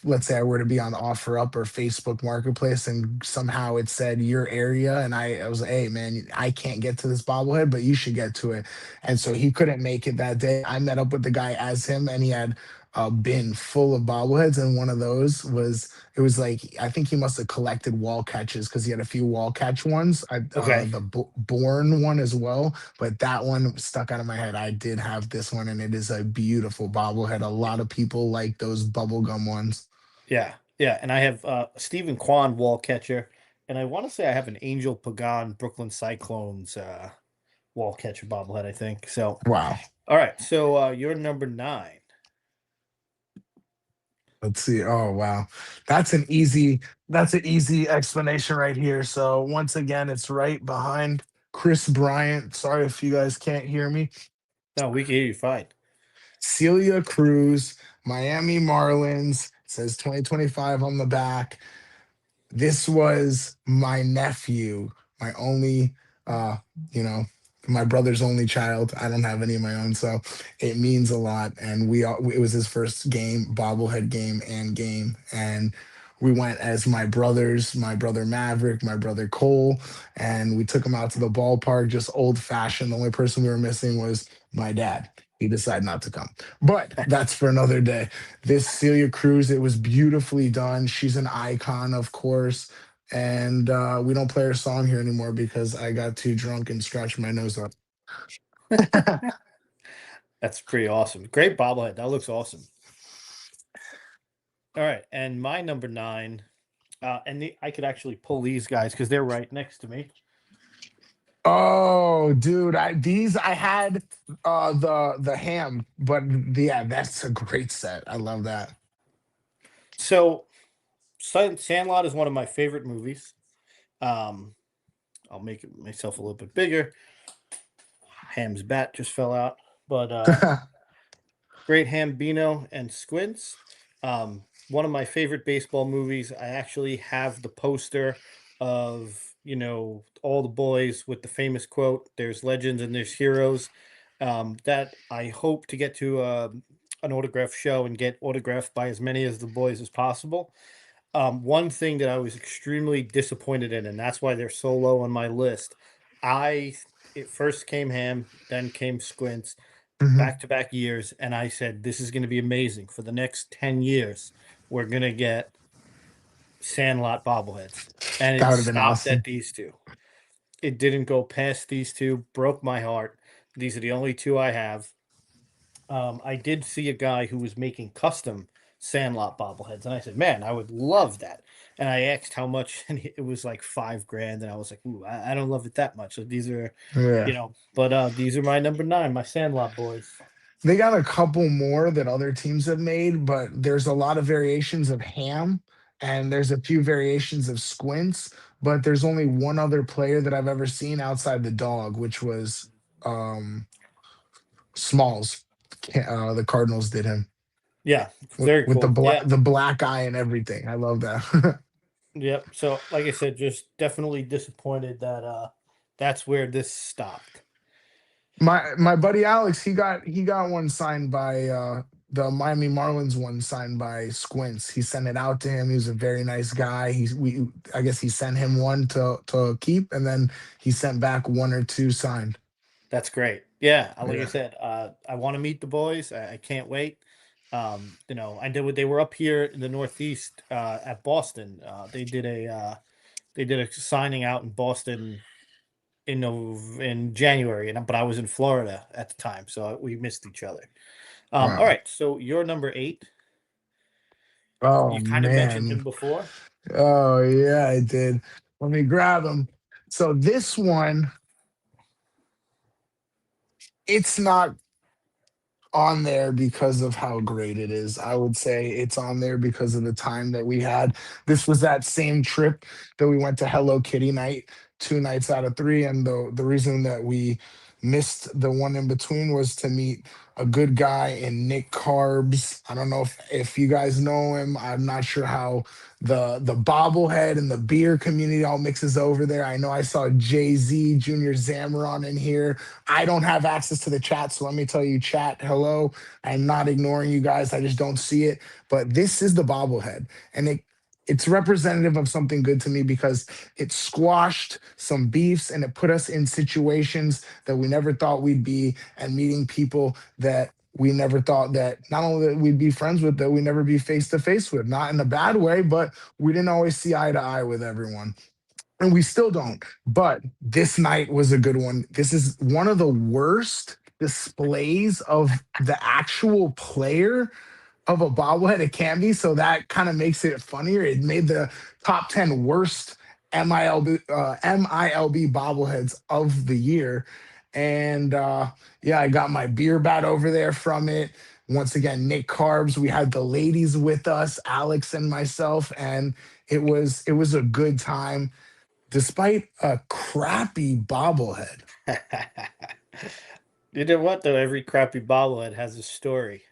let's say I were to be on OfferUp or Facebook Marketplace and somehow it said your area, and I was like, hey man, I can't get to this bobblehead, but you should get to it. And so he couldn't make it that day. I met up with the guy as him, and he had a bin full of bobbleheads, and one of those was, it was like, I think he must have collected wall catches because he had a few wall catch ones. Okay. The Born one as well, but that one stuck out of my head. I did have this one, and it is a beautiful bobblehead. A lot of people like those bubblegum ones. Yeah. Yeah. And I have Stephen Kwan wall catcher. And I want to say I have an Angel Pagan Brooklyn Cyclones wall catcher bobblehead, I think. So, Wow. all right. So you're number 9. Let's see. Oh wow. That's an easy explanation right here. So once again, it's right behind Chris Bryant. Sorry if you guys can't hear me. No, we can hear you fine. Celia Cruz, Miami Marlins, it says 2025 on the back. This was my nephew, my only, uh, you know, my brother's only child. I don't have any of my own, so it means a lot. And it was his first game, bobblehead game and game. And we went as my brothers, my brother Maverick, my brother Cole, and we took him out to the ballpark, just old fashioned. The only person we were missing was my dad. He decided not to come, but that's for another day. This Celia Cruz, it was beautifully done. She's an icon, of course. And we don't play her song here anymore because I got too drunk and scratched my nose up. That's pretty awesome. Great bobblehead. That looks awesome. All right, and my number 9, I could actually pull these guys because they're right next to me. Oh, dude, I had the ham, but yeah, that's a great set. I love that. So, Sandlot is one of my favorite movies. Um, I'll make it myself a little bit bigger. Ham's bat just fell out, but great Hambino and Squints. One of my favorite baseball movies. I actually have the poster of, all the boys with the famous quote, "There's legends and there's heroes," that I hope to get to an autograph show and get autographed by as many of the boys as possible. One thing that I was extremely disappointed in, and that's why they're so low on my list. I It first came Ham, then came Squints, Mhm. back to back years, and I said, "This is going to be amazing for the next 10 years. We're going to get Sandlot bobbleheads," and That it would have been stopped awesome. at these two. It didn't go past these two. Broke my heart. These are the only two I have. I did see a guy who was making custom Sandlot bobbleheads, and I said, "Man, I would love that." And I asked how much, and it was like 5 grand, and I was like, "Ooh, I don't love it that much." So these are, Yeah. but these are my number 9, my Sandlot boys. They got a couple more that other teams have made, but there's a lot of variations of Ham and there's a few variations of Squints, but there's only one other player that I've ever seen outside the dog, which was um Smalls. The Cardinals did him Yeah, with, very with the cool. black Yeah, the black eye and everything. I love that. yep. So, like I said, just definitely disappointed that that's where this stopped. My buddy Alex, he got one signed by the Miami Marlins one signed by Squints. He sent it out to him. He was a very nice guy. I guess he sent him one to keep, and then he sent back one or two signed. That's great. Yeah, like I Yeah. said, I want to meet the boys. I can't wait. I did what they were up here in the Northeast at Boston. They did a signing out in Boston in January, but I was in Florida at the time, so we missed each other. All Wow. right, so you're number 8. Oh You kind of mentioned man. him before. Oh yeah, I did. Let me grab him. So this one, it's not on there because of how great it is. I would say it's on there because of the time that we had. This was that same trip that we went to Hello Kitty night 2 nights out of 3, and the reason that we missed the one in between was to meet a good guy in Nick Carbs. I don't know if you guys know him. I'm not sure how the bobblehead and the beer community all mixes over there. I know I saw Jay-Z, Junior Zamaron in here. I don't have access to the chat, so let me tell you, chat, hello. I'm not ignoring you guys. I just don't see it. But this is the bobblehead, and it's representative of something good to me because it squashed some beefs and it put us in situations that we never thought we'd be, and meeting people that we never thought that not only that we'd be friends with, that we never be face to face with. Not in a bad way, but we didn't always see eye to eye with everyone, and we still don't. But this night was a good one. This is one of the worst displays of the actual player of a bobblehead it can be. So that kind of makes it funnier. It made the top 10 worst MILB bobbleheads of the year. And yeah, I got my beer bat over there from it. Once again, Nick Carbs. We had the ladies with us, Alex and myself, and it was a good time despite a crappy bobblehead. You know what though? Every crappy bobblehead has a story.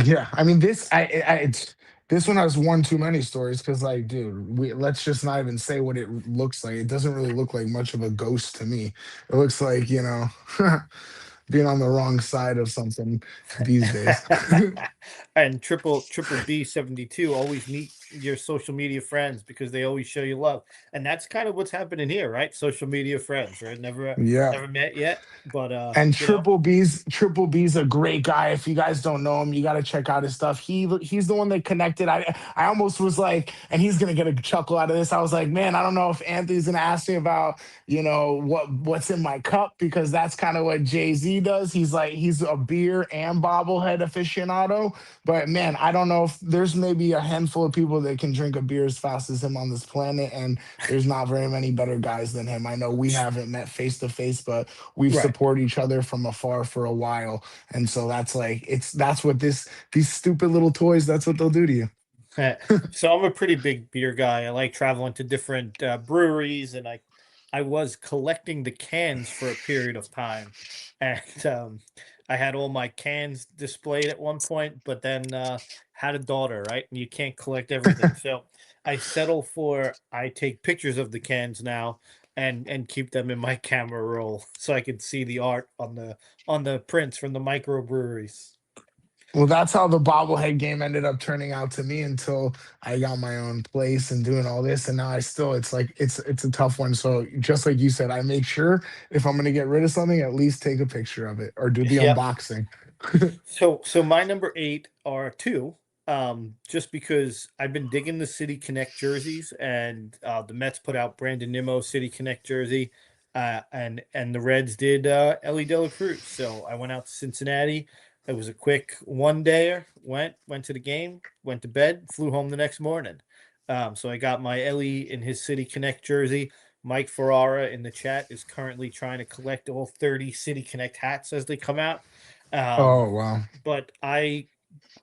Yeah, I mean this one has one too many stories because like, dude, let's just not even say what it looks like. It doesn't really look like much of a ghost to me. It looks like being on the wrong side of something these days. And triple B 72, always meet your social media friends because they always show you love. And that's kind of what's happening here, right? Social media friends, right? Yeah. Never met yet, but And Triple B's a great guy. If you guys don't know him, you got to check out his stuff. He's the one that connected. I almost was like, and he's gonna get a chuckle out of this. I was like, man, I don't know if Anthony's gonna ask me about what's in my cup, because that's kind of what Jay-Z does. He's a beer and bobblehead aficionado. But man, I don't know if there's maybe a handful of people that can drink a beer as fast as him on this planet, and there's not very many better guys than him. I know we haven't met face to face, but we've right. supported each other from afar for a while, and so that's what these stupid little toys, that's what they'll do to you. So I'm a pretty big beer guy. I like traveling to different breweries, and I was collecting the cans for a period of time, and I had all my cans displayed at one point. But then had a daughter, right? And you can't collect everything. So I settle for I take pictures of the cans now and keep them in my camera roll so I can see the art on the prints from the microbreweries. Well, that's how the bobblehead game ended up turning out to me until I got my own place and doing all this. And now I still, it's like it's a tough one. So just like you said, I make sure if I'm gonna get rid of something, at least take a picture of it or do the Yep. unboxing. So my number eight are two. Just because I've been digging the City Connect jerseys, and the Mets put out Brandon Nimmo City Connect jersey, and the Reds did Ellie De La Cruz. So I went out to Cincinnati. It was a quick one dayer. Went to the game, went to bed, flew home the next morning. So I got my Ellie in his City Connect jersey. Mike Ferrara in the chat is currently trying to collect all 30 City Connect hats as they come out. Um, Oh wow. but I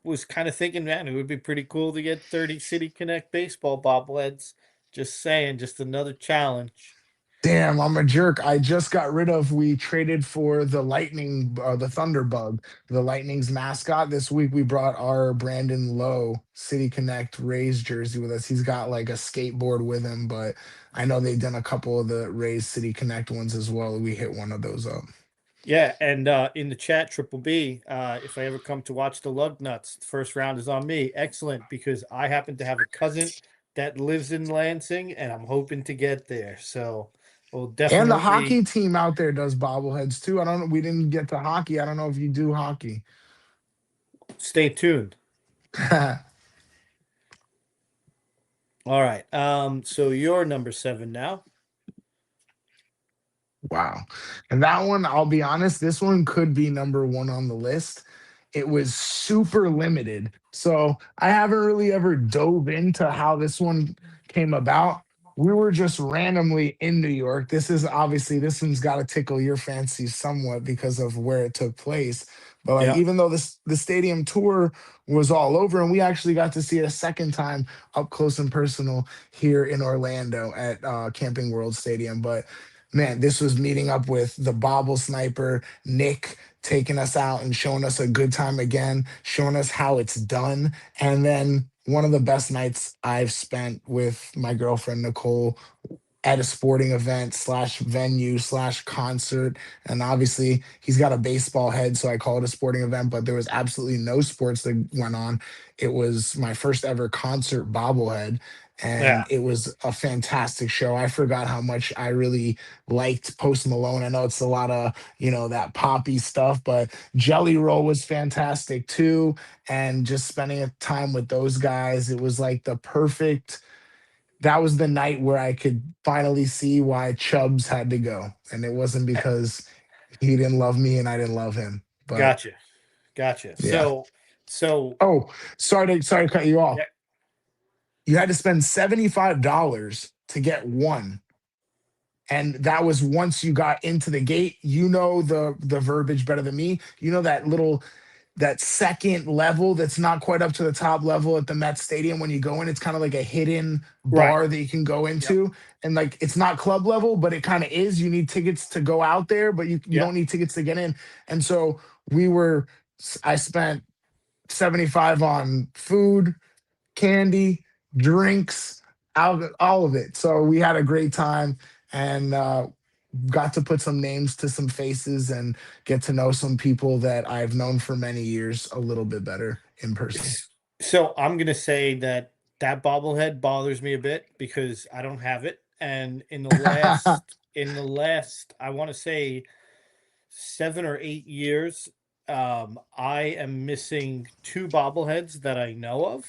was kind of thinking, man, it would be pretty cool to get 30 City Connect baseball bobbleheads. Just saying, just another challenge. Damn, I'm a jerk. I just got rid of. We traded for the Lightning, the Thunderbug, the Lightning's mascot. This week we brought our Brandon Lowe City Connect Rays jersey with us. He's got like a skateboard with him, but I know they've done a couple of the Rays City Connect ones as well. We hit one of those up. Yeah, and in the chat, Triple B, if I ever come to watch the Lug Nuts, the first round is on me. Excellent, because I happen to have a cousin that lives in Lansing, and I'm hoping to get there. So we'll And the definitely hockey team out there does bobbleheads too. I don't know. We didn't get to hockey. I don't know if you do hockey. stay tuned. All right. So you're number seven now. Wow. And that one, I'll be honest, this one could be number one on the list. It was super limited. So I haven't really ever dove into how this one came about. We were just randomly in New York. This is obviously, this one's got to tickle your fancy somewhat because of where it took place. But like, Yeah. even though the stadium tour was all over, and we actually got to see it a second time up close and personal here in Orlando at Camping World Stadium. But man, this was meeting up with the Bobble Sniper, Nick, taking us out and showing us a good time again, showing us how it's done. And then one of the best nights I've spent with my girlfriend, Nicole, at a sporting event slash venue slash concert. And obviously, he's got a baseball head, so I call it a sporting event, but there was absolutely no sports that went on. It was my first ever concert bobblehead. Yeah. And it was a fantastic show. I forgot how much I really liked Post Malone. I know it's a lot of, that poppy stuff, but Jelly Roll was fantastic too. And just spending a time with those guys, it was like the perfect that was the night where I could finally see why Chubbs had to go. And it wasn't because he didn't love me and I didn't love him. But Gotcha. Gotcha. yeah. So Oh, sorry to cut you off. yeah, You had to spend $75 to get one. And that was once you got into the gate. You know the verbiage better than me. You know that second level that's not quite up to the top level at the Met Stadium when you go in. It's kind of like a hidden right. bar that you can go Yep. into. And like it's not club level, but it kind of is. You need tickets to go out there, but you Yep. don't need tickets to get in. And so I spent 75 on food, candy, drinks, all of it. So we had a great time and got to put some names to some faces and get to know some people that I've known for many years a little bit better in person. So I'm gonna say that bobblehead bothers me a bit because I don't have it, and in the last I want to say 7 or 8 years, I am missing two bobbleheads that I know of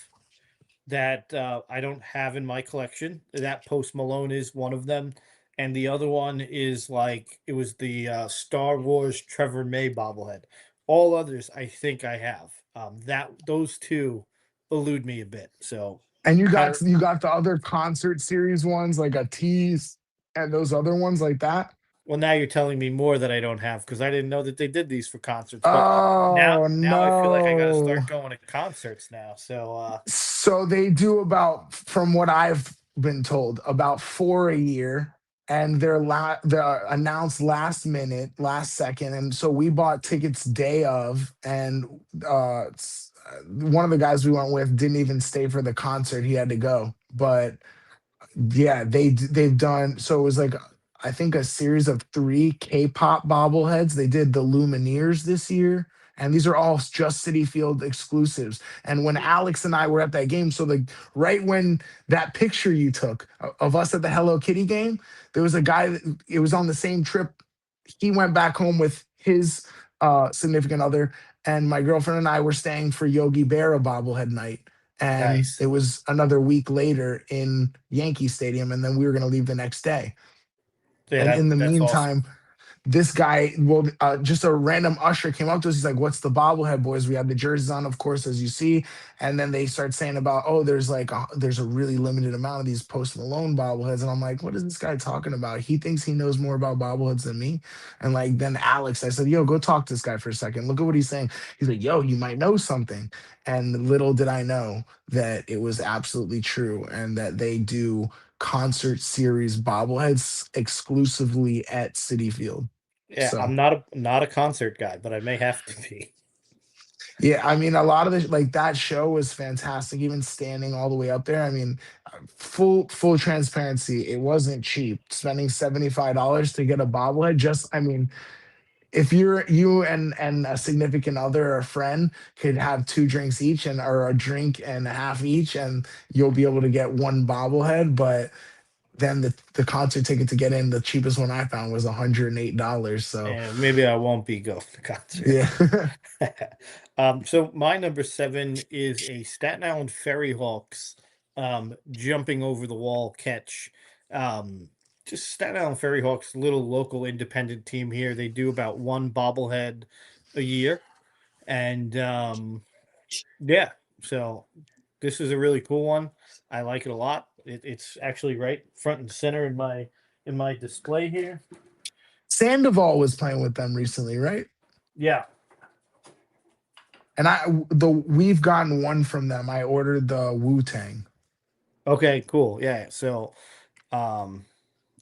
that I don't have in my collection. That Post Malone is one of them, and the other one is like it was the Star Wars Trevor May bobblehead. All others, I think I have. That those two elude me a bit. So And you kind got of you got the other concert series ones like a tease and those other ones like that. well, now you're telling me more that I don't have because I didn't know that they did these for concerts. But now Oh now I feel like I got to no. start going to concerts now. So So they do about, from what I've been told, about four a year, and they're announced last minute, last second, and so we bought tickets day of, and one of the guys we went with didn't even stay for the concert. He had to go. But yeah, they've done so. It was like I think a series of three K-pop bobbleheads. They did the Lumineers this year, and these are all just City Field exclusives. And when Alex and I were at that game, so like right when that picture you took of us at the Hello Kitty game, there was a guy that it was on the same trip. He went back home with his significant other, and my girlfriend and I were staying for Yogi Berra bobblehead night, and Nice. it was another week later in Yankee Stadium, and then we were going to leave the next day. Yeah, And in the that's awesome. meantime, this guy, well, just a random usher came up to us. He's like, "What's the bobblehead, boys?" We had the jerseys on, of course, as you see. And then they start saying about, "Oh, there's a really limited amount of these Post Malone bobbleheads." And I'm like, "What is this guy talking about? He thinks he knows more about bobbleheads than me." And like then Alex, I said, "Yo, go talk to this guy for a second. Look at what he's saying." He's like, "Yo, you might know something." And little did I know that it was absolutely true, and that they do concert series bobbleheads exclusively at City Field. Yeah, So I'm not a concert guy, but I may have to be. yeah, I mean, a lot of the like that show was fantastic. Even standing all the way up there, I mean, full transparency, it wasn't cheap. Spending $75 to get a bobblehead, just I mean, if you and a significant other or a friend could have two drinks each and or a drink and a half each, and you'll be able to get one bobblehead. But then the concert ticket to get in, the cheapest one I found was $108. So And maybe I won't be going to concert. yeah. So my number seven is a Staten Island Ferry Hawks jumping over the wall catch. Um, just Staten Island Ferry Hawks, little local independent team here. They do about one bobblehead a year, and yeah, so this is a really cool one. I like it a lot. It's actually right front and center in my display here. Sandoval was playing with them recently, right? Yeah. And we've gotten one from them. I ordered the Wu Tang. Okay. Cool. Yeah. So, um,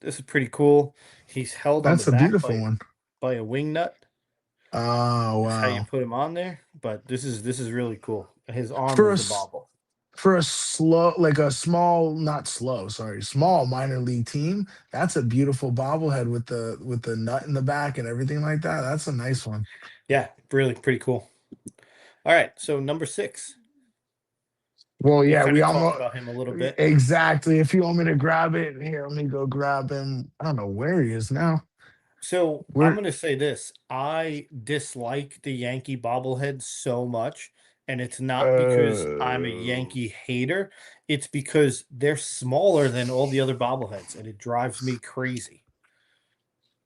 this is pretty cool. He's held on the That's a back beautiful one. by a wing nut. Oh That's how you wow. put him on there. But this is really cool. His arm For is a the s- bobble. for a slow like a small not slow, sorry, small minor league team, that's a beautiful bobblehead with the nut in the back and everything like that. That's a nice one. Yeah, really pretty cool. All right, so number six. Well, We yeah, kind we of talked almost about him a little bit. exactly. If you want me to grab it, here, let me go grab him. I don't know where he is now. So I'm Where gonna say this. I dislike the Yankee bobblehead so much, and it's not because I'm a uh Yankee hater. It's because they're smaller than all the other bobbleheads, and it drives me crazy.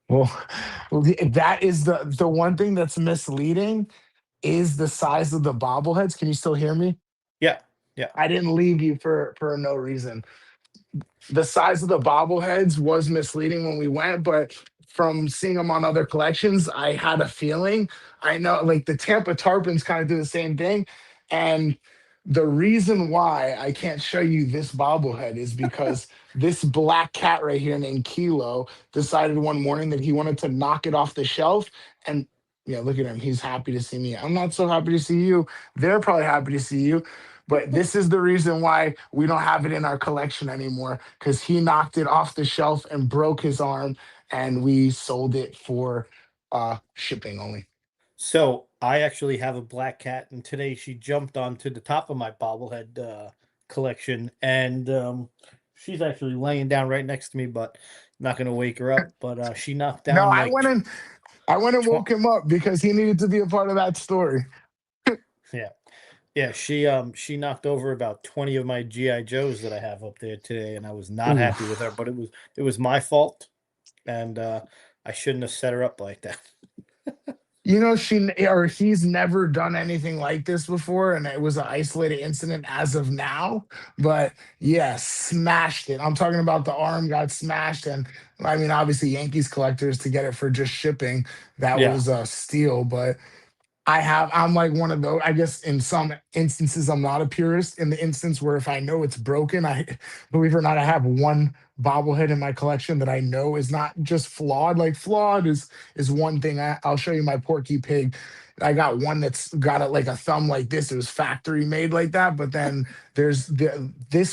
well, that is the one thing that's misleading is the size of the bobbleheads. Can you still hear me? Yeah, yeah, I didn't leave you for no reason. The size of the bobbleheads was misleading when we went, but from seeing them on other collections, I had a feeling. I know, like the Tampa Tarpons kind of do the same thing. And the reason why I can't show you this bobblehead is because this black cat right here named Kilo decided one morning that he wanted to knock it off the shelf. And yeah, look at him. He's happy to see me. I'm not so happy to see you. They're probably happy to see you. But this is the reason why we don't have it in our collection anymore because he knocked it off the shelf and broke his arm, and we sold it for shipping only. So I actually have a black cat, and today she jumped onto the top of my bobblehead collection, and she's actually laying down right next to me, but I'm not gonna wake her up. But she knocked No, down like I went and tw- woke him up because he needed to be a part of that story. yeah, yeah. She knocked over about 20 of my GI Joes that I have up there today, and I was not happy with her. Oof. But it was my fault, and I shouldn't have set her up like that. You know, or he's never done anything like this before, and it was an isolated incident as of now. But yeah, smashed it. I'm talking about the arm got smashed, and I mean, obviously, Yankees collectors to get it for just shipping, that Yeah. was a steal. But I'm like one of those. I guess in some instances, I'm not a purist. In the instance where if I know it's broken, I believe it or not, I have one bobblehead in my collection that I know is not just flawed. Like flawed is one thing. I'll show you my Porky Pig. I got one that's got like a thumb like this. It was factory made like that. But then this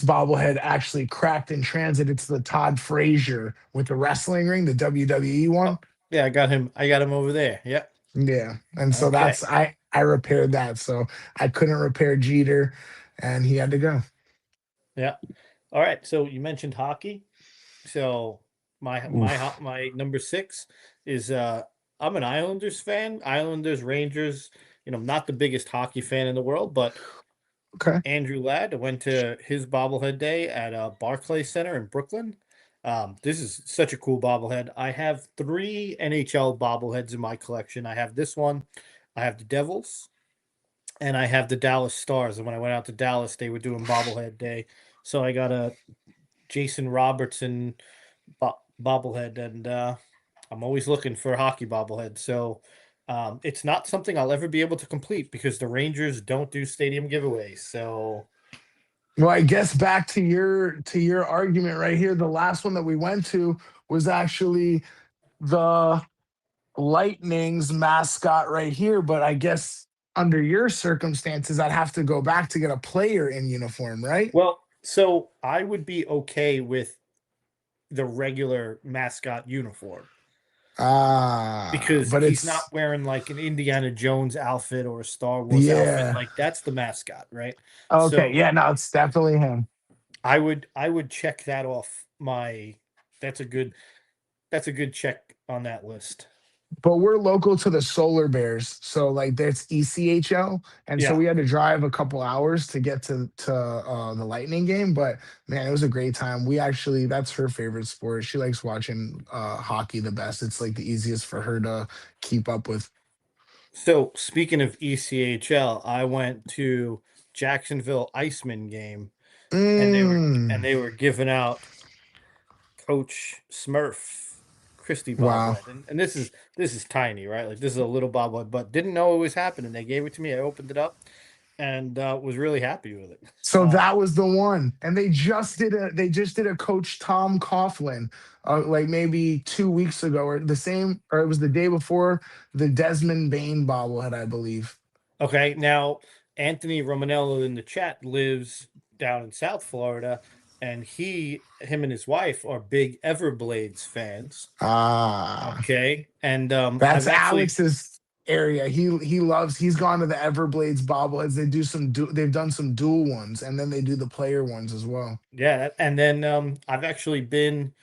bobblehead actually cracked in transit. It's the Todd Frazier with the wrestling ring, the WWE Oh, one. yeah, I got him. I got him over there. Yep. Yeah. And so Okay. that's I repaired that. So I couldn't repair Jeter and he had to go. Yeah. All right. So you mentioned hockey. So Oof. my number six is I'm an Islanders fan. Islanders, Rangers. Not the biggest hockey fan in the world, but Okay. Andrew Ladd went to his bobblehead day at Barclays Center in Brooklyn. This is such a cool bobblehead. I have three NHL bobbleheads in my collection. I have this one. I have the Devils, and I have the Dallas Stars. And when I went out to Dallas, they were doing bobblehead day, so I got a Jason Robertson bobblehead, and I'm always looking for a hockey bobblehead. So it's not something I'll ever be able to complete because the Rangers don't do stadium giveaways. So Well, I guess back to your argument right here. The last one that we went to was actually the Lightning's mascot right here. But I guess under your circumstances, I'd have to go back to get a player in uniform, right? so I would be okay with the regular mascot uniform because But he's not it's wearing like an Indiana Jones outfit or a Star Wars outfit. yeah. Like that's the mascot, right? Okay, So yeah, no, it's definitely him. I would check that off my that's a good that's a good check on that list. But we're local to the Solar Bears, so like that's ECHL, and so Yeah. we had to drive a couple hours to get to the Lightning game. But man, it was a great time. We actually that's her favorite sport. She likes watching hockey the best. It's like the easiest for her to keep up with. So speaking of ECHL, I went to Jacksonville Iceman game and Mm, they were giving out Coach Smurf Christie wow. bobblehead. And this is tiny, right? Like this is a little bobblehead, but didn't know it was happening. They gave it to me. I opened it up and was really happy with it. So that was the one, and they just did a Coach Tom Coughlin, like maybe 2 weeks ago, or the same, or it was the day before the Desmond Bain bobblehead, I believe. Okay, now Anthony Romanello in the chat lives down in South Florida, and him and his wife are big Everblades fans. Ah, Okay, and that's I've actually Alex's area. He's gone to the Everblades bobbleheads. They've done some dual ones, and then they do the player ones as well. yeah, and then I've actually been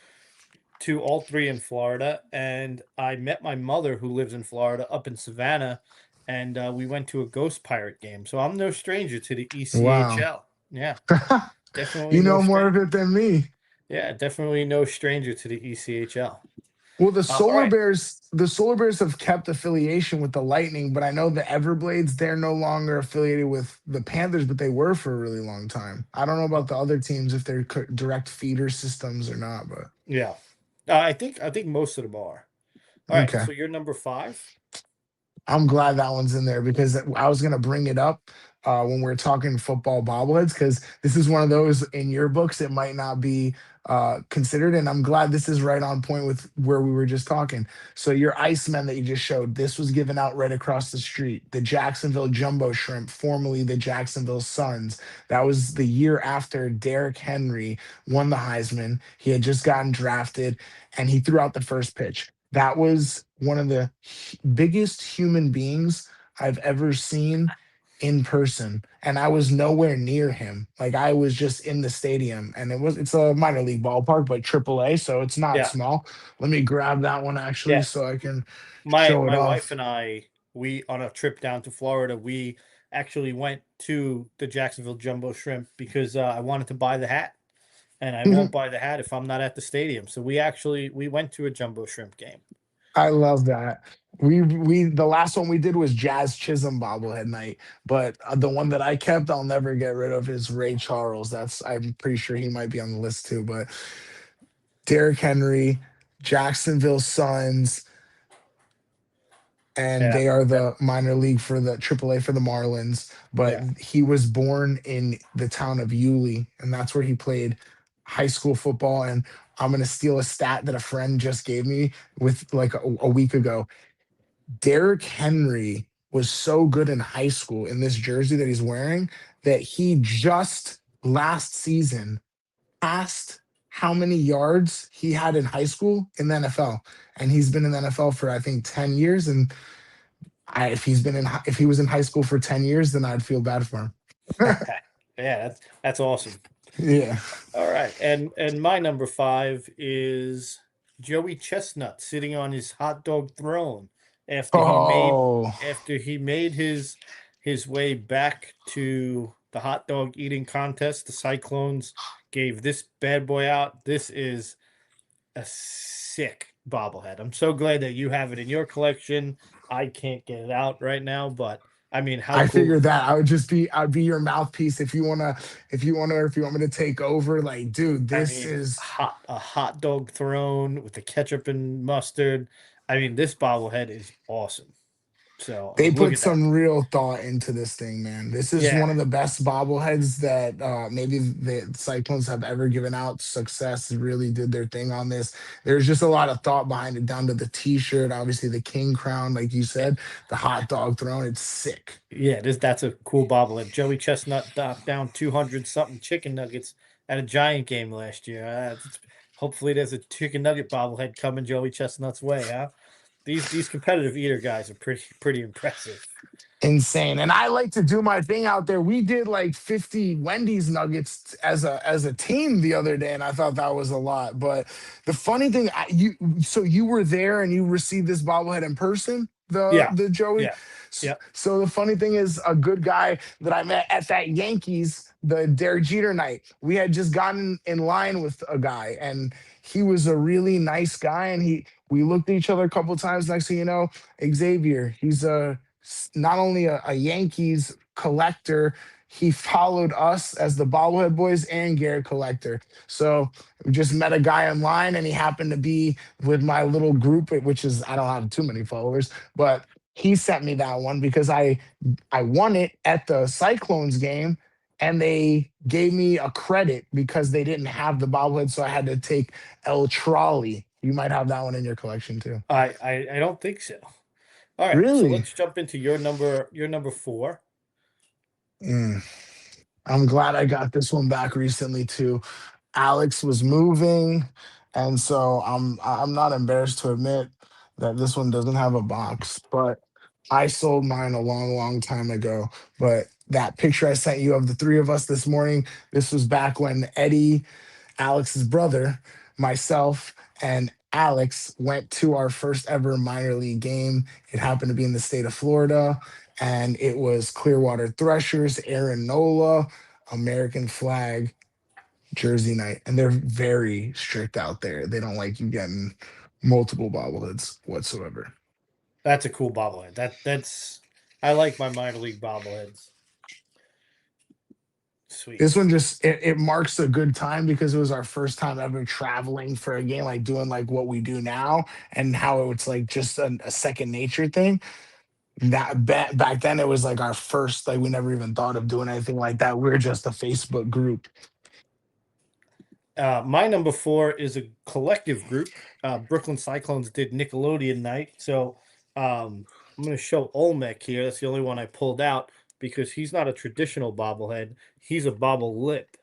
to all three in Florida, and I met my mother who lives in Florida up in Savannah, and we went to a Ghost Pirate game. So I'm no stranger to the Wow. ECHL. Yeah, definitely You no know more stranger. of it than me. Yeah, definitely no stranger to the ECHL. Well, All right. The Solar Bears have kept affiliation with the Lightning, but I know the Everblades, they're no longer affiliated with the Panthers, but they were for a really long time. I don't know about the other teams if they're direct feeder systems or not, but Yeah. I think most of them are. All right. okay. So you're number five. I'm glad that one's in there because I was going to bring it up when we're talking football bobbleheads because this is one of those in your books it might not be considered, and I'm glad this is right on point with where we were just talking. So your Iceman that you just showed, this was given out right across the street. The Jacksonville Jumbo Shrimp, formerly the Jacksonville Suns. That was the year after Derrick Henry won the Heisman. He had just gotten drafted, and he threw out the first pitch. That was one of the biggest human beings I've ever seen in person. And I was nowhere near him. Like I was just in the stadium and it's a minor league ballpark, but AAA, so it's not Yeah. small. Let me grab that one actually Yeah. so I can My show it my wife off. and I, we on a trip down to Florida, we actually went to the Jacksonville Jumbo Shrimp because I wanted to buy the hat, and I won't Mhm. buy the hat if I'm not at the stadium. So we went to a Jumbo Shrimp game. I love that. We the last one we did was Jazz Chisholm bobblehead night, but the one that I kept I'll never get rid of is Ray Charles. That's I'm pretty sure he might be on the list too, but Derrick Henry, Jacksonville Suns, and Yeah. they are Yeah. the minor league for the AAA for the Marlins. But Yeah. he was born in the town of Yulee, and that's where he played high school football. And I'm gonna steal a stat that a friend just gave me with like a week ago. Derrick Henry was so good in high school in this jersey that he's wearing that he just last season passed how many yards he had in high school in the NFL. And he's been in the NFL for I think 10 years. And if he was in high school for 10 years, then I'd feel bad for him. Yeah, that's awesome. Yeah. All right, and my number five is Joey Chestnut sitting on his hot dog throne after he made Oh, after he made his way back to the hot dog eating contest. The Cyclones gave this bad boy out. This is a sick bobblehead. I'm so glad that you have it in your collection. I can't get it out right now, but I mean, how I cool. figured that I'd be your mouthpiece if you want me to take over. Like, dude, I this mean, is a hot dog thrown with the ketchup and mustard. I mean, this bobblehead is awesome. So, I they mean, look put at that. some real thought into this thing, man. This is Yeah, one of the best bobbleheads that maybe the Cyclones have ever given out. Success really did their thing on this. There's just a lot of thought behind it, down to the T-shirt, obviously the king crown, like you yeah, said, the hot dog throne. It's sick. yeah. That's a cool bobblehead. Joey Chestnut knocked down 200 something chicken nuggets at a Giant game last year. Hopefully, there's a chicken nugget bobblehead coming Joey Chestnut's way, huh? These competitive eater guys are pretty impressive. Insane. And I like to do my thing out there. We did like 50 Wendy's nuggets as a team the other day, and I thought that was a lot. But the funny thing, you were there and you received this bobblehead in person, Yeah, the Joey. yeah, yeah. So the funny thing is, a good guy that I met at that Yankees, the Derek Jeter night, we had just gotten in line with a guy, and he was a really nice guy. And we looked at each other a couple of times. Next thing you know, Xavier, he's not only a Yankees collector, he followed us as the bobblehead boys and Garrett collector. So we just met a guy online, and he happened to be with my little group, which is I don't have too many followers, but he sent me that one because I won it at the Cyclones game, and they gave me a credit because they didn't have the bobblehead, so I had to take El Trolley. You might have that one in your collection too. I don't think so. All right, so Really? let's jump into your number four. Mm. I'm glad I got this one back recently too. Alex was moving, and so I'm not embarrassed to admit that this one doesn't have a box, but I sold mine a long time ago. But that picture I sent you of the three of us this morning, this was back when Eddie, Alex's brother, myself, and Alex went to our first ever minor league game. It happened to be in the state of Florida, and it was Clearwater Threshers, Aaron Nola, American flag Jersey night. And they're very strict out there. They don't like you getting multiple bobbleheads whatsoever. That's a cool bobblehead. That's I like my minor league bobbleheads. Sweet. This one just it marks a good time because it was our first time ever traveling for a game, like doing like what we do now, and how it's like just a second nature thing. Back then it was like our first, like we never even thought of doing anything like that. We are just a Facebook group. My number four is a collective group. Brooklyn Cyclones did Nickelodeon night, so I'm going to show Olmec here. That's the only one I pulled out because he's not a traditional bobblehead. He's a bobble lip,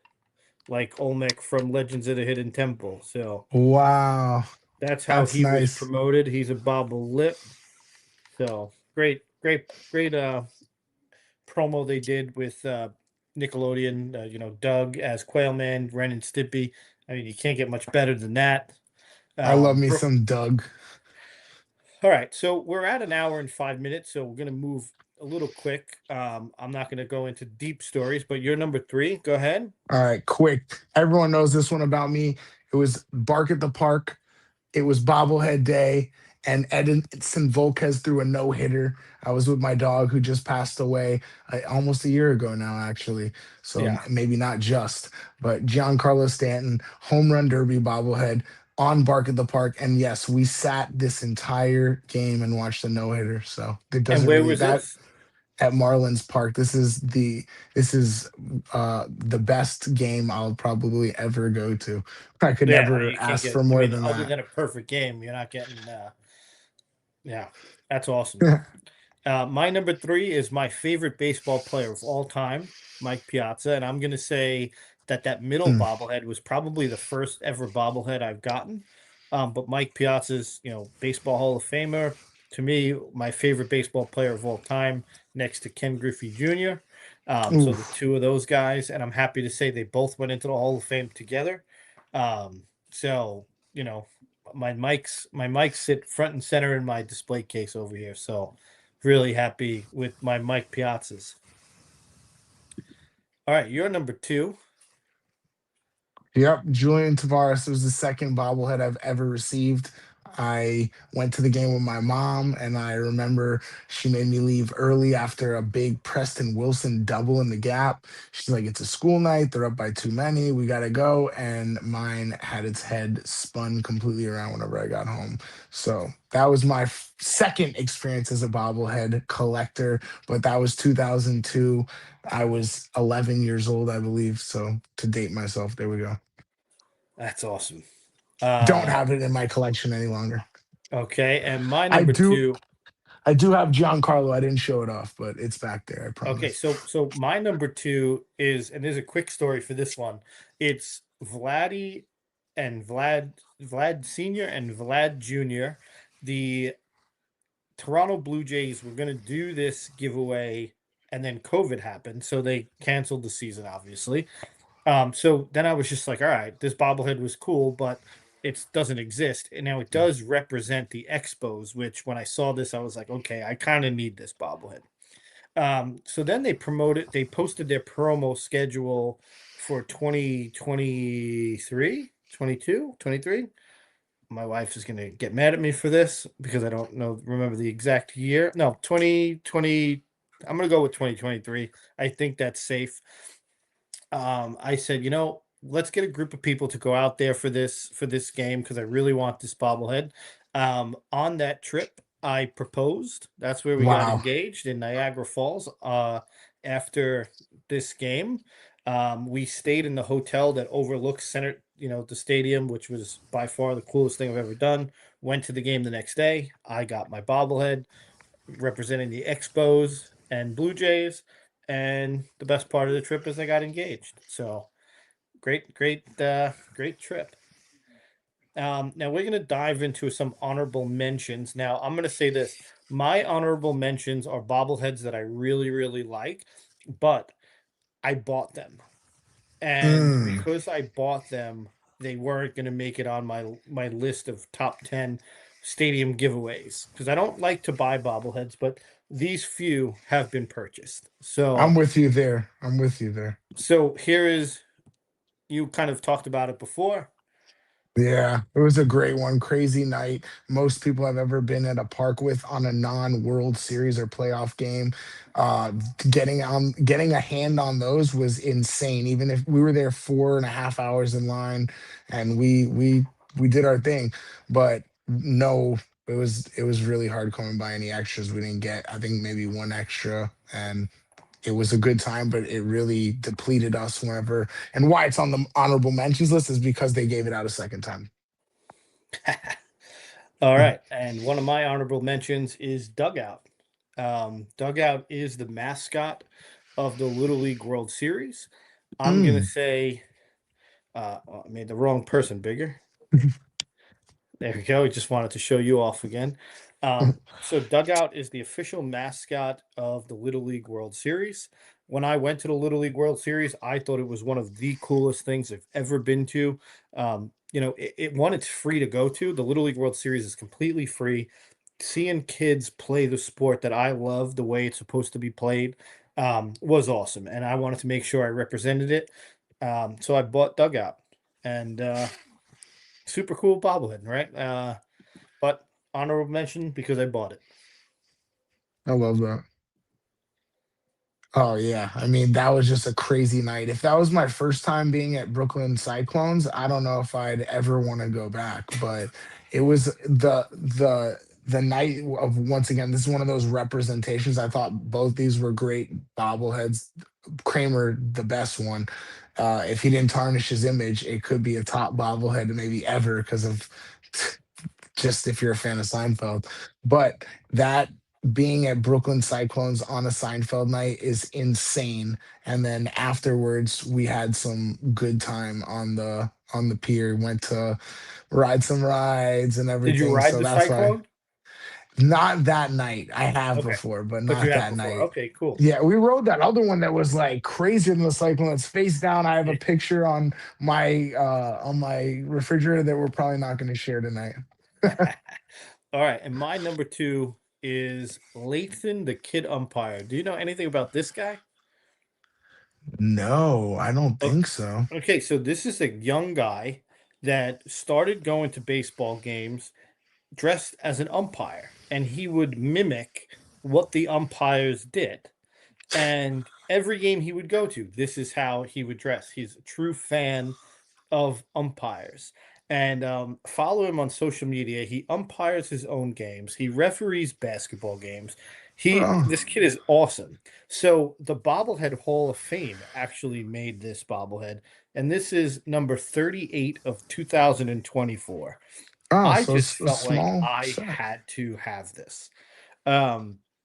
like Olmec from Legends of the Hidden Temple. So Wow, that's how that's he was nice. promoted. He's a bobble lip. So great promo they did with Nickelodeon. Doug as Quailman, Ren and Stimpy. I mean, you can't get much better than that. I love me Brook- some Doug. All right, so we're at an hour and 5 minutes, so we're gonna move a little quick. I'm not gonna go into deep stories, but you're number three. Go ahead. All right, quick. Everyone knows this one about me. It was Bark at the Park. It was bobblehead day, and Edinson Volquez threw a no hitter. I was with my dog who just passed away almost a year ago now, actually. So Yeah. maybe not just, but Giancarlo Stanton, home run derby bobblehead. on Bark at the Park. And yes, we sat this entire game and watched the no hitter. So it And doesn't where really was that this? at Marlins Park. This is the best game I'll probably ever go to. I could Yeah, never you can't ask get. for I more mean, than other that. than a perfect game, you're not getting. Yeah, that's awesome. My number three is my favorite baseball player of all time, Mike Piazza, and I'm going to say that that middle Mm. bobblehead was probably the first ever bobblehead I've gotten. But Mike Piazza's, baseball Hall of Famer. To me, my favorite baseball player of all time, next to Ken Griffey Jr. So the Oof. two of those guys, and I'm happy to say they both went into the Hall of Fame together. So my mics sit front and center in my display case over here. So really happy with my Mike Piazzas. All right, you're number two. Yep, Julian Tavares was the second bobblehead I've ever received. I went to the game with my mom, and I remember she made me leave early after a big Preston Wilson double in the gap. She's like, "It's a school night. They're up by too many. We got to go." And mine had its head spun completely around whenever I got home. So that was my second experience as a bobblehead collector, but that was 2002. I was 11 years old, I believe. So to date myself, there we go. That's awesome. Don't have it in my collection any longer. Okay, and my I number do two. I do have Giancarlo. I didn't show it off, but it's back there, I Okay, promise. so my number two is, and there's a quick story for this one. It's Vladdy and Vlad Senior and Vlad Junior. The Toronto Blue Jays were going to do this giveaway, and then COVID happened, so they canceled the season, obviously. So then I was just like, all right, this bobblehead was cool, but it doesn't exist. And now it does represent the Expos, which when I saw this, I was like, okay, I kind of need this bobblehead. So then they posted their promo schedule for 2023, 22, 23. My wife is going to get mad at me for this because I don't remember the exact year. No, 2020. I'm going to go with 2023. I think that's safe. I said, let's get a group of people to go out there for this game because I really want this bobblehead. On that trip, I proposed. That's where we got Wow. engaged in Niagara Falls. After this game, we stayed in the hotel that overlooks the stadium, which was by far the coolest thing I've ever done. Went to the game the next day. I got my bobblehead representing the Expos and Blue Jays. And the best part of the trip is I got engaged. So great trip. Now we're going to dive into some honorable mentions. Now I'm going to say this: my honorable mentions are bobbleheads that I really, really like, but I bought them, and Mm. because I bought them, they weren't going to make it on my list of top 10 stadium giveaways because I don't like to buy bobbleheads, but these few have been purchased. I'm So with you there. I'm with you there. so here is, you kind of talked about it before. Yeah, it was a great one. Crazy night. Most people I've ever been at a park with on a non-World Series or playoff game. Getting a hand on those was insane. Even if we were there 4.5 hours in line, and we did our thing, but no, it was really hard coming by any extras we didn't get. I think maybe one extra, and it was a good time, but it really depleted us whenever. And why it's on the honorable mentions list is because they gave it out a second time. All right, and one of my honorable mentions is Dugout. Dugout is the mascot of the Little League World Series. I'm gonna Mm. say, I made the wrong person bigger. There we go. I just wanted to show you off again. So Dugout is the official mascot of the Little League World Series. When I went to the Little League World Series, I thought it was one of the coolest things I've ever been to. It's free to go to. The Little League World Series is completely free. Seeing kids play the sport that I love the way it's supposed to be played was awesome, and I wanted to make sure I represented it. So I bought Dugout, and super cool bobblehead, right? But honorable mention because I bought it. I love that. Oh yeah, I mean that was just a crazy night. If that was my first time being at Brooklyn Cyclones, I don't know if I'd ever want to go back. But it was the night of, once again, this is one of those representations. I thought both these were great bobbleheads. Kramer, the best one. If he didn't tarnish his image, it could be a top bobblehead maybe ever because of just if you're a fan of Seinfeld. But that being at Brooklyn Cyclones on a Seinfeld night is insane. And then afterwards, we had some good time on the pier. Went to ride some rides and Did you everything. ride So the that's why Cyclone? not that night. I have Okay, before, but but you not have that before. night. Okay, cool. Yeah, we rode that other one that was like crazier than the Cyclone. It's face down. I have a picture on my refrigerator that we're probably not going to share tonight. All right, and my number two is Lathan, the kid umpire. Do you know anything about this guy? No, I don't Okay, think so. okay, so this is a young guy that started going to baseball games dressed as an umpire, and he would mimic what the umpires did. And every game he would go to, this is how he would dress. He's a true fan of umpires. And follow him on social media. He umpires his own games. He referees basketball games. Oh, This kid is awesome. So the Bobblehead Hall of Fame actually made this bobblehead, and this is number 38 of 2024. oh, I so just it's a felt like small I set. had to have this.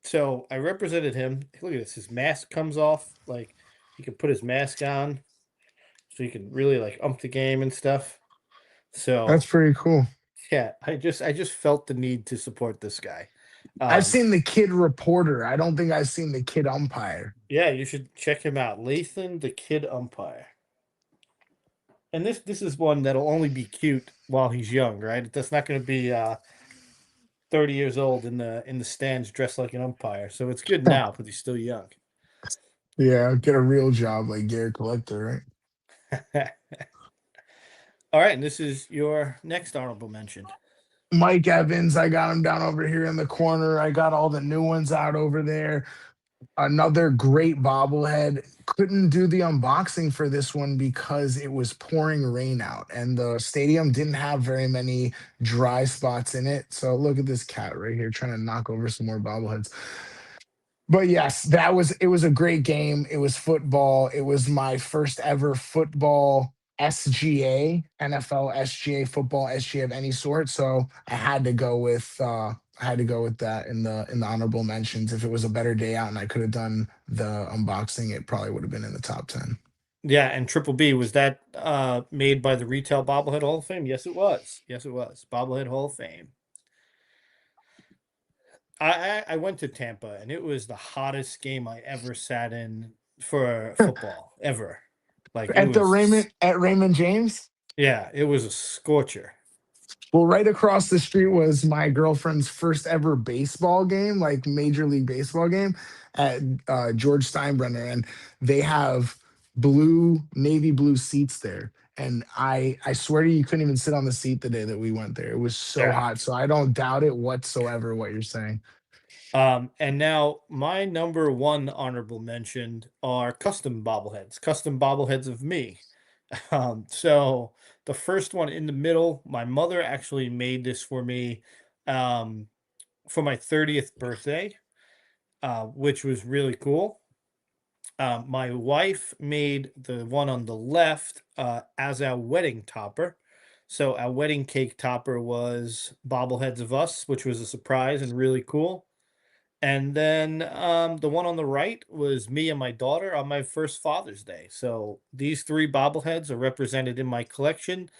So I represented him. Look at this. His mask comes off. Like he can put his mask on so he can really like ump the game and stuff. That's So pretty cool. yeah, I just felt the need to support this guy. I've Um, seen the kid reporter. I don't think I've seen the kid umpire. yeah, you should check him out. Lathan, the kid umpire. And this is one that'll only be cute while he's young, right? That's not going to be 30 years old in the stands dressed like an umpire. So it's good now because he's still young. Yeah, get a real job like Garrett Collector, All right, and this is your next honorable mention. right? Mike Evans, I got him down over here in the corner. I got all the new ones out over there. Another great bobblehead. Couldn't do the unboxing for this one because it was pouring rain out and the stadium didn't have very many dry spots in it. So look at this cat right here trying to knock over some more bobbleheads. But yes, it was a great game. It was football. It was my first ever football SGA, NFL SGA, football SGA of any sort. So I had to go with that in the honorable mentions. If it was a better day out and I could have done the unboxing, it probably would have been in the top 10. Yeah, and Triple B, was that made by the Retail Bobblehead Hall of Fame? Yes, it was. Yes, it was. Bobblehead Hall of Fame. I went to Tampa and it was the hottest game I ever sat in for football ever. Like it was, At Raymond James. yeah, it was a scorcher. Well, right across the street was my girlfriend's first ever baseball game, like Major League Baseball game at George Steinbrenner. And they have navy blue seats there. And I swear to you, you couldn't even sit on the seat the day that we went there. It was so Yeah. hot. So I don't doubt it whatsoever what you're saying. And now my number one honorable mention are custom bobbleheads of me. So the first one in the middle, my mother actually made this for me um, for my 30th birthday, which was really cool. My wife made the one on the left as our wedding topper. So our wedding cake topper was bobbleheads of us, which was a surprise and really cool. And then the one on the right was me and my daughter on my first Father's Day. So these three bobbleheads are represented in my collection.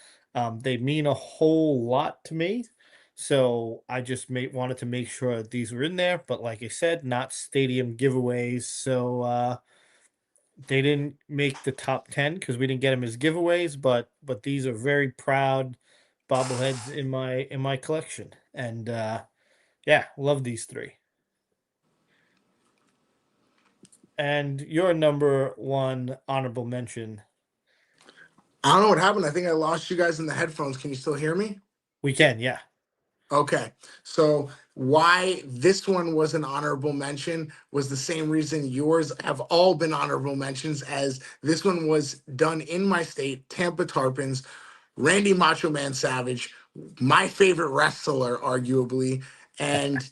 They mean a whole lot to me. So I just wanted to make sure that these were in there. But like I said, not stadium giveaways. So they didn't make the top 10 because we didn't get them as giveaways. But these are very proud bobbleheads in my collection. And yeah, love these three. And your number one honorable mention. I don't know what happened. I think I lost you guys in the headphones. Can you still hear me? We can, yeah. Okay. So why this one was an honorable mention was the same reason yours have all been honorable mentions, as this one was done in my state, Tampa Tarpons. Randy Macho Man Savage, my favorite wrestler, arguably, and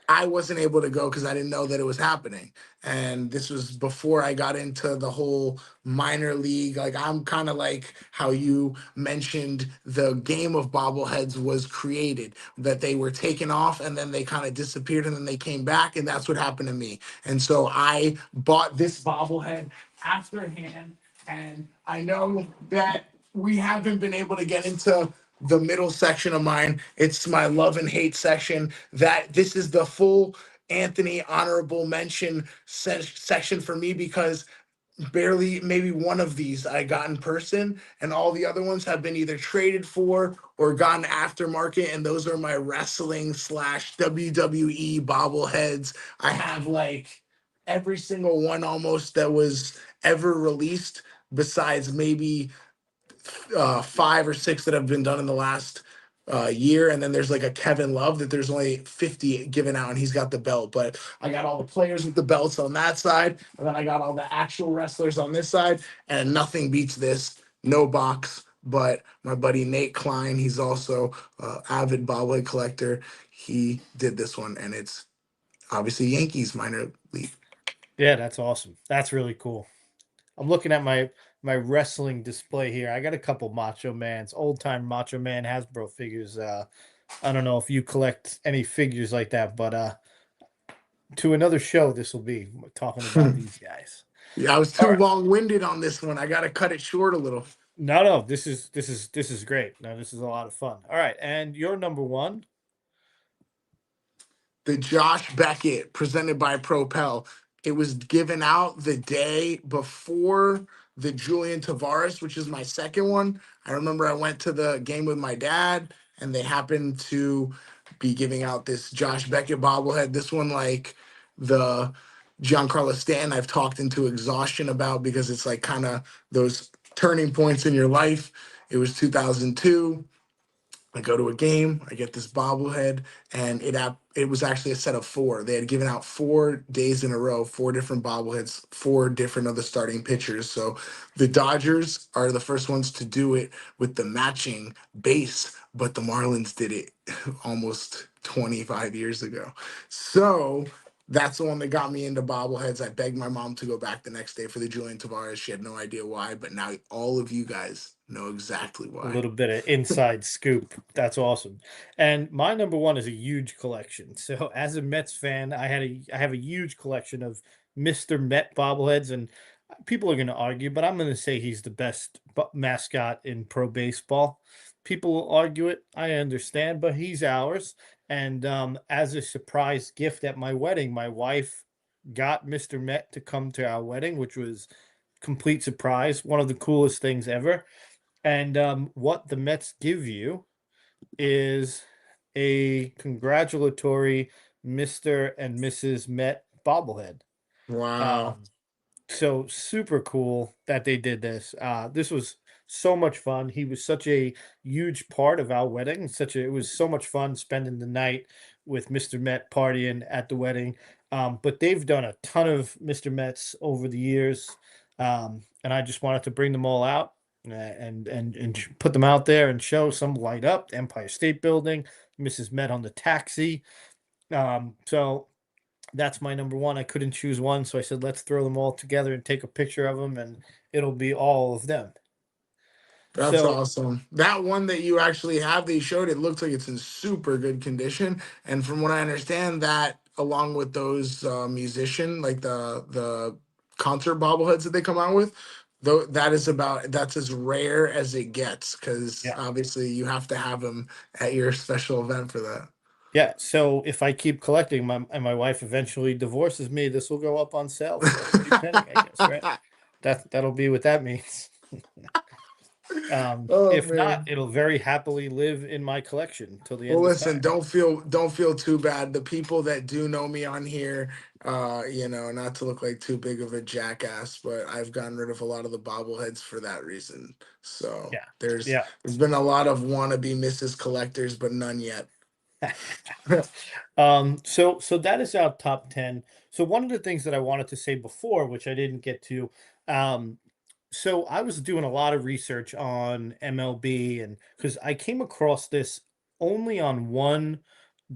I wasn't able to go because I didn't know that it was happening. And this was before I got into the whole minor league. Like, I'm kind of like how you mentioned the game of bobbleheads was created, that they were taken off and then they kind of disappeared and then they came back. And that's what happened to me. And so I bought this bobblehead after hand. And I know that we haven't been able to get into the middle section of mine. It's my love and hate section. That this is the full Anthony honorable mention section for me, because barely maybe one of these I got in person, and all the other ones have been either traded for or gotten aftermarket, and those are my wrestling slash WWE bobbleheads. I have like every single one almost that was ever released, besides maybe 5 or 6 that have been done in the last year. And then there's like a Kevin Love that there's only 50 given out, and he's got the belt. But I got all the players with the belts on that side, and then I got all the actual wrestlers on this side, and nothing beats this. No box. But my buddy Nate Klein, he's also avid bobblehead collector. He did this one, and it's obviously Yankees minor league. Yeah, that's awesome. That's really cool. I'm looking at my wrestling display here. I got a couple Macho Man's, old time Macho Man Hasbro figures. I don't know if you collect any figures like that, but to another show this will be talking about these guys. Yeah, I was All too right. long-winded on this one. I got to cut it short a little. No, this is great. No, this is a lot of fun. All right, and your number one. The Josh Beckett presented by Propel. It was given out the day before the Julian Tavares, which is my second one. I remember I went to the game with my dad, and they happened to be giving out this Josh Beckett bobblehead. This one, like the Giancarlo Stanton, I've talked into exhaustion about, because it's like kind of those turning points in your life. It was 2002. I go to a game, I get this bobblehead, and it was actually a set of 4. They had given out 4 days in a row, 4 different bobbleheads, 4 different of the starting pitchers. So the Dodgers are the first ones to do it with the matching base, but the Marlins did it almost 25 years ago. So that's the one that got me into bobbleheads. I begged my mom to go back the next day for the Julian Tavares. She had no idea why, but now all of you guys know exactly A why. little bit of inside scoop. That's awesome. And my number one is a huge collection. So as a Mets fan, I have a huge collection of Mr. Met bobbleheads, and people are going to argue, but I'm going to say he's the best mascot in pro baseball. People will argue it. I understand, but he's ours. And as a surprise gift at my wedding, my wife got Mr. Met to come to our wedding, which was complete surprise. One of the coolest things ever. And what the Mets give you is a congratulatory Mr. and Mrs. Met bobblehead. Wow. Um, so super cool that they did this. This was so much fun. He was such a huge part of our wedding. It was so much fun spending the night with Mr. Met partying at the wedding. But they've done a ton of Mr. Mets over the years. And I just wanted to bring them all out and put them out there and show some light up. Empire State Building, Mrs. Met on the taxi. So that's my number one. I couldn't choose one, so I said let's throw them all together and take a picture of them, and it'll be all of them. That's So awesome. That one that you actually have that you showed, it looks like it's in super good condition. And from what I understand, that along with those musician, like the concert bobbleheads that they come out with, though that's as rare as it gets, because yeah, obviously you have to have them at your special event for that. yeah. So if I keep collecting, my wife eventually divorces me, this will go up on sale for a pretty penny, I guess, right? That'll be what that means. Oh If not, man. it'll very happily live in my collection till the Well, end of listen, time. don't feel too bad. The people that do know me on here, not to look like too big of a jackass, but I've gotten rid of a lot of the bobbleheads for that reason. So Yeah, there's yeah. there's been a lot of wannabe Mrs. Collectors, but none yet. So that is our top 10. So one of the things that I wanted to say before, which I didn't get to, um, so I was doing a lot of research on MLB, and because I came across this only on one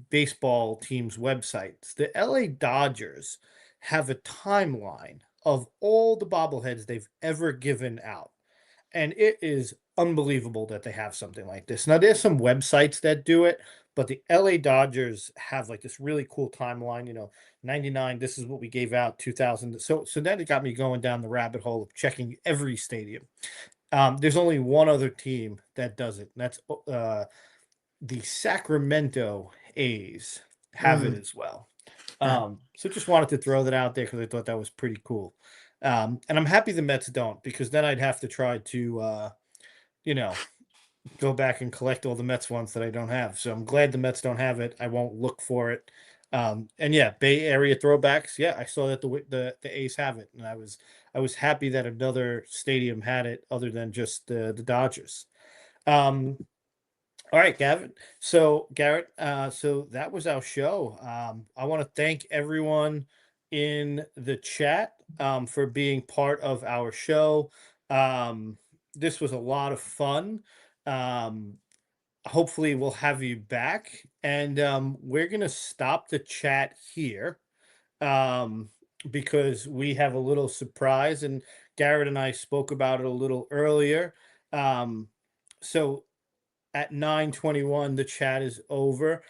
baseball team's websites. The LA Dodgers have a timeline of all the bobbleheads they've ever given out. And it is unbelievable that they have something like this. Now, there's some websites that do it, but the LA Dodgers have like this really cool timeline, 99, this is what we gave out, 2000. So then it got me going down the rabbit hole of checking every stadium. There's only one other team that does it, and that's the Sacramento A's have it as well. So just wanted to throw that out there because I thought that was pretty cool. And I'm happy the Mets don't, because then I'd have to try to, you know, go back and collect all the Mets ones that I don't have. So I'm glad the Mets don't have it. I won't look for it. And yeah, Bay Area throwbacks. Yeah, I saw that the A's have it, and I was happy that another stadium had it other than just the Dodgers. Um, all right, Gavin. So, Garrett, so that was our show. I want to thank everyone in the chat for being part of our show. This was a lot of fun. Um, Hopefully, we'll have you back. And we're going to stop the chat here um, because we have a little surprise. And Garrett and I spoke about it a little earlier. So, at 9:21, the chat is over.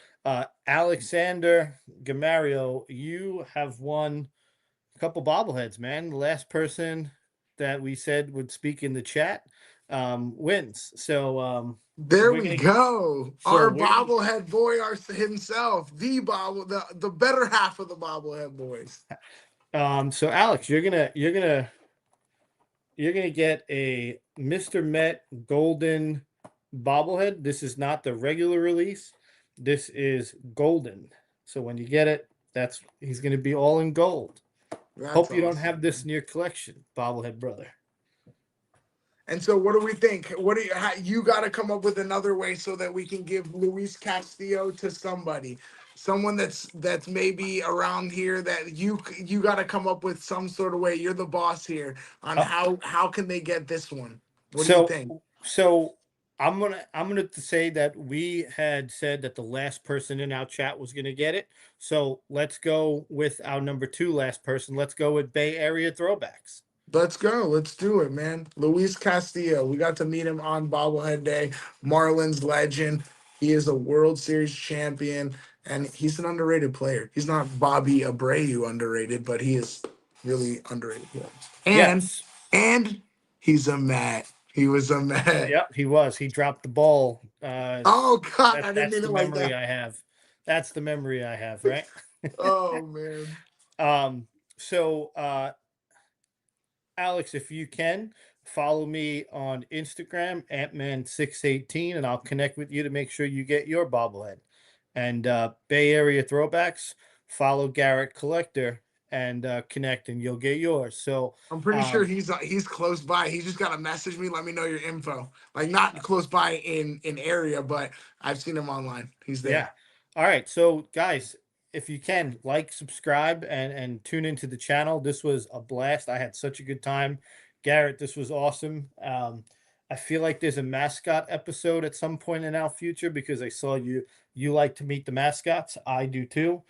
Alexander Gamario, you have won a couple bobbleheads, man. The last person that we said would speak in the chat wins. So There we're we gonna go. so Our we're gonna bobblehead boy himself, the better half of the bobblehead boys. so Alex, you're gonna get a Mr. Met Golden bobblehead. This is not the regular release. This is golden. So when you get it, he's gonna be all in gold. That's Hope you don't awesome. have this in your collection, bobblehead brother. And so, what do we think? You got to come up with another way so that we can give Luis Castillo to somebody, someone that's maybe around here that you got to come up with some sort of way. You're the boss here on Uh, how can they get this one? What do you so think? so I'm gonna say that we had said that the last person in our chat was gonna get it. So let's go with our number two last person. Let's go with Bay Area throwbacks. Let's go. Let's do it, man. Luis Castillo. We got to meet him on Bobblehead Day. Marlins legend. He is a World Series champion, and he's an underrated player. He's not Bobby Abreu underrated, but he is really underrated. And Yes. and he's a Met. He was a Met. Yep, he was. He dropped the ball. Oh God, I didn't That's mean the it like memory that. I have. That's the memory I have, right? Oh man. So Alex, if you can follow me on Instagram, Antman618, and I'll connect with you to make sure you get your bobblehead. And Bay Area Throwbacks, follow Garrett Collector and connect, and you'll get yours. So I'm pretty sure he's close by. He just gotta message me, let me know your info. Like not close by in area, but I've seen him online. He's yeah. there. All right. So guys, if you can like, subscribe, and tune into the channel. This was a blast. I had such a good time. Garrett, this was awesome. I feel like there's a mascot episode at some point in our future because I saw you like to meet the mascots. I do too.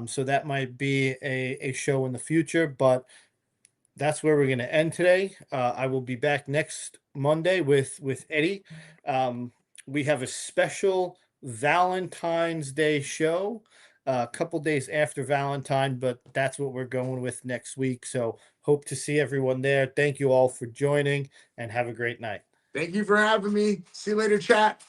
So that might be a show in the future, but that's where we're going to end today. I will be back next Monday with Eddie. We have a special Valentine's Day show a couple days after Valentine, but that's what we're going with next week. So hope to see everyone there. Thank you all for joining, and have a great night. Thank you for having me. See you later, chat.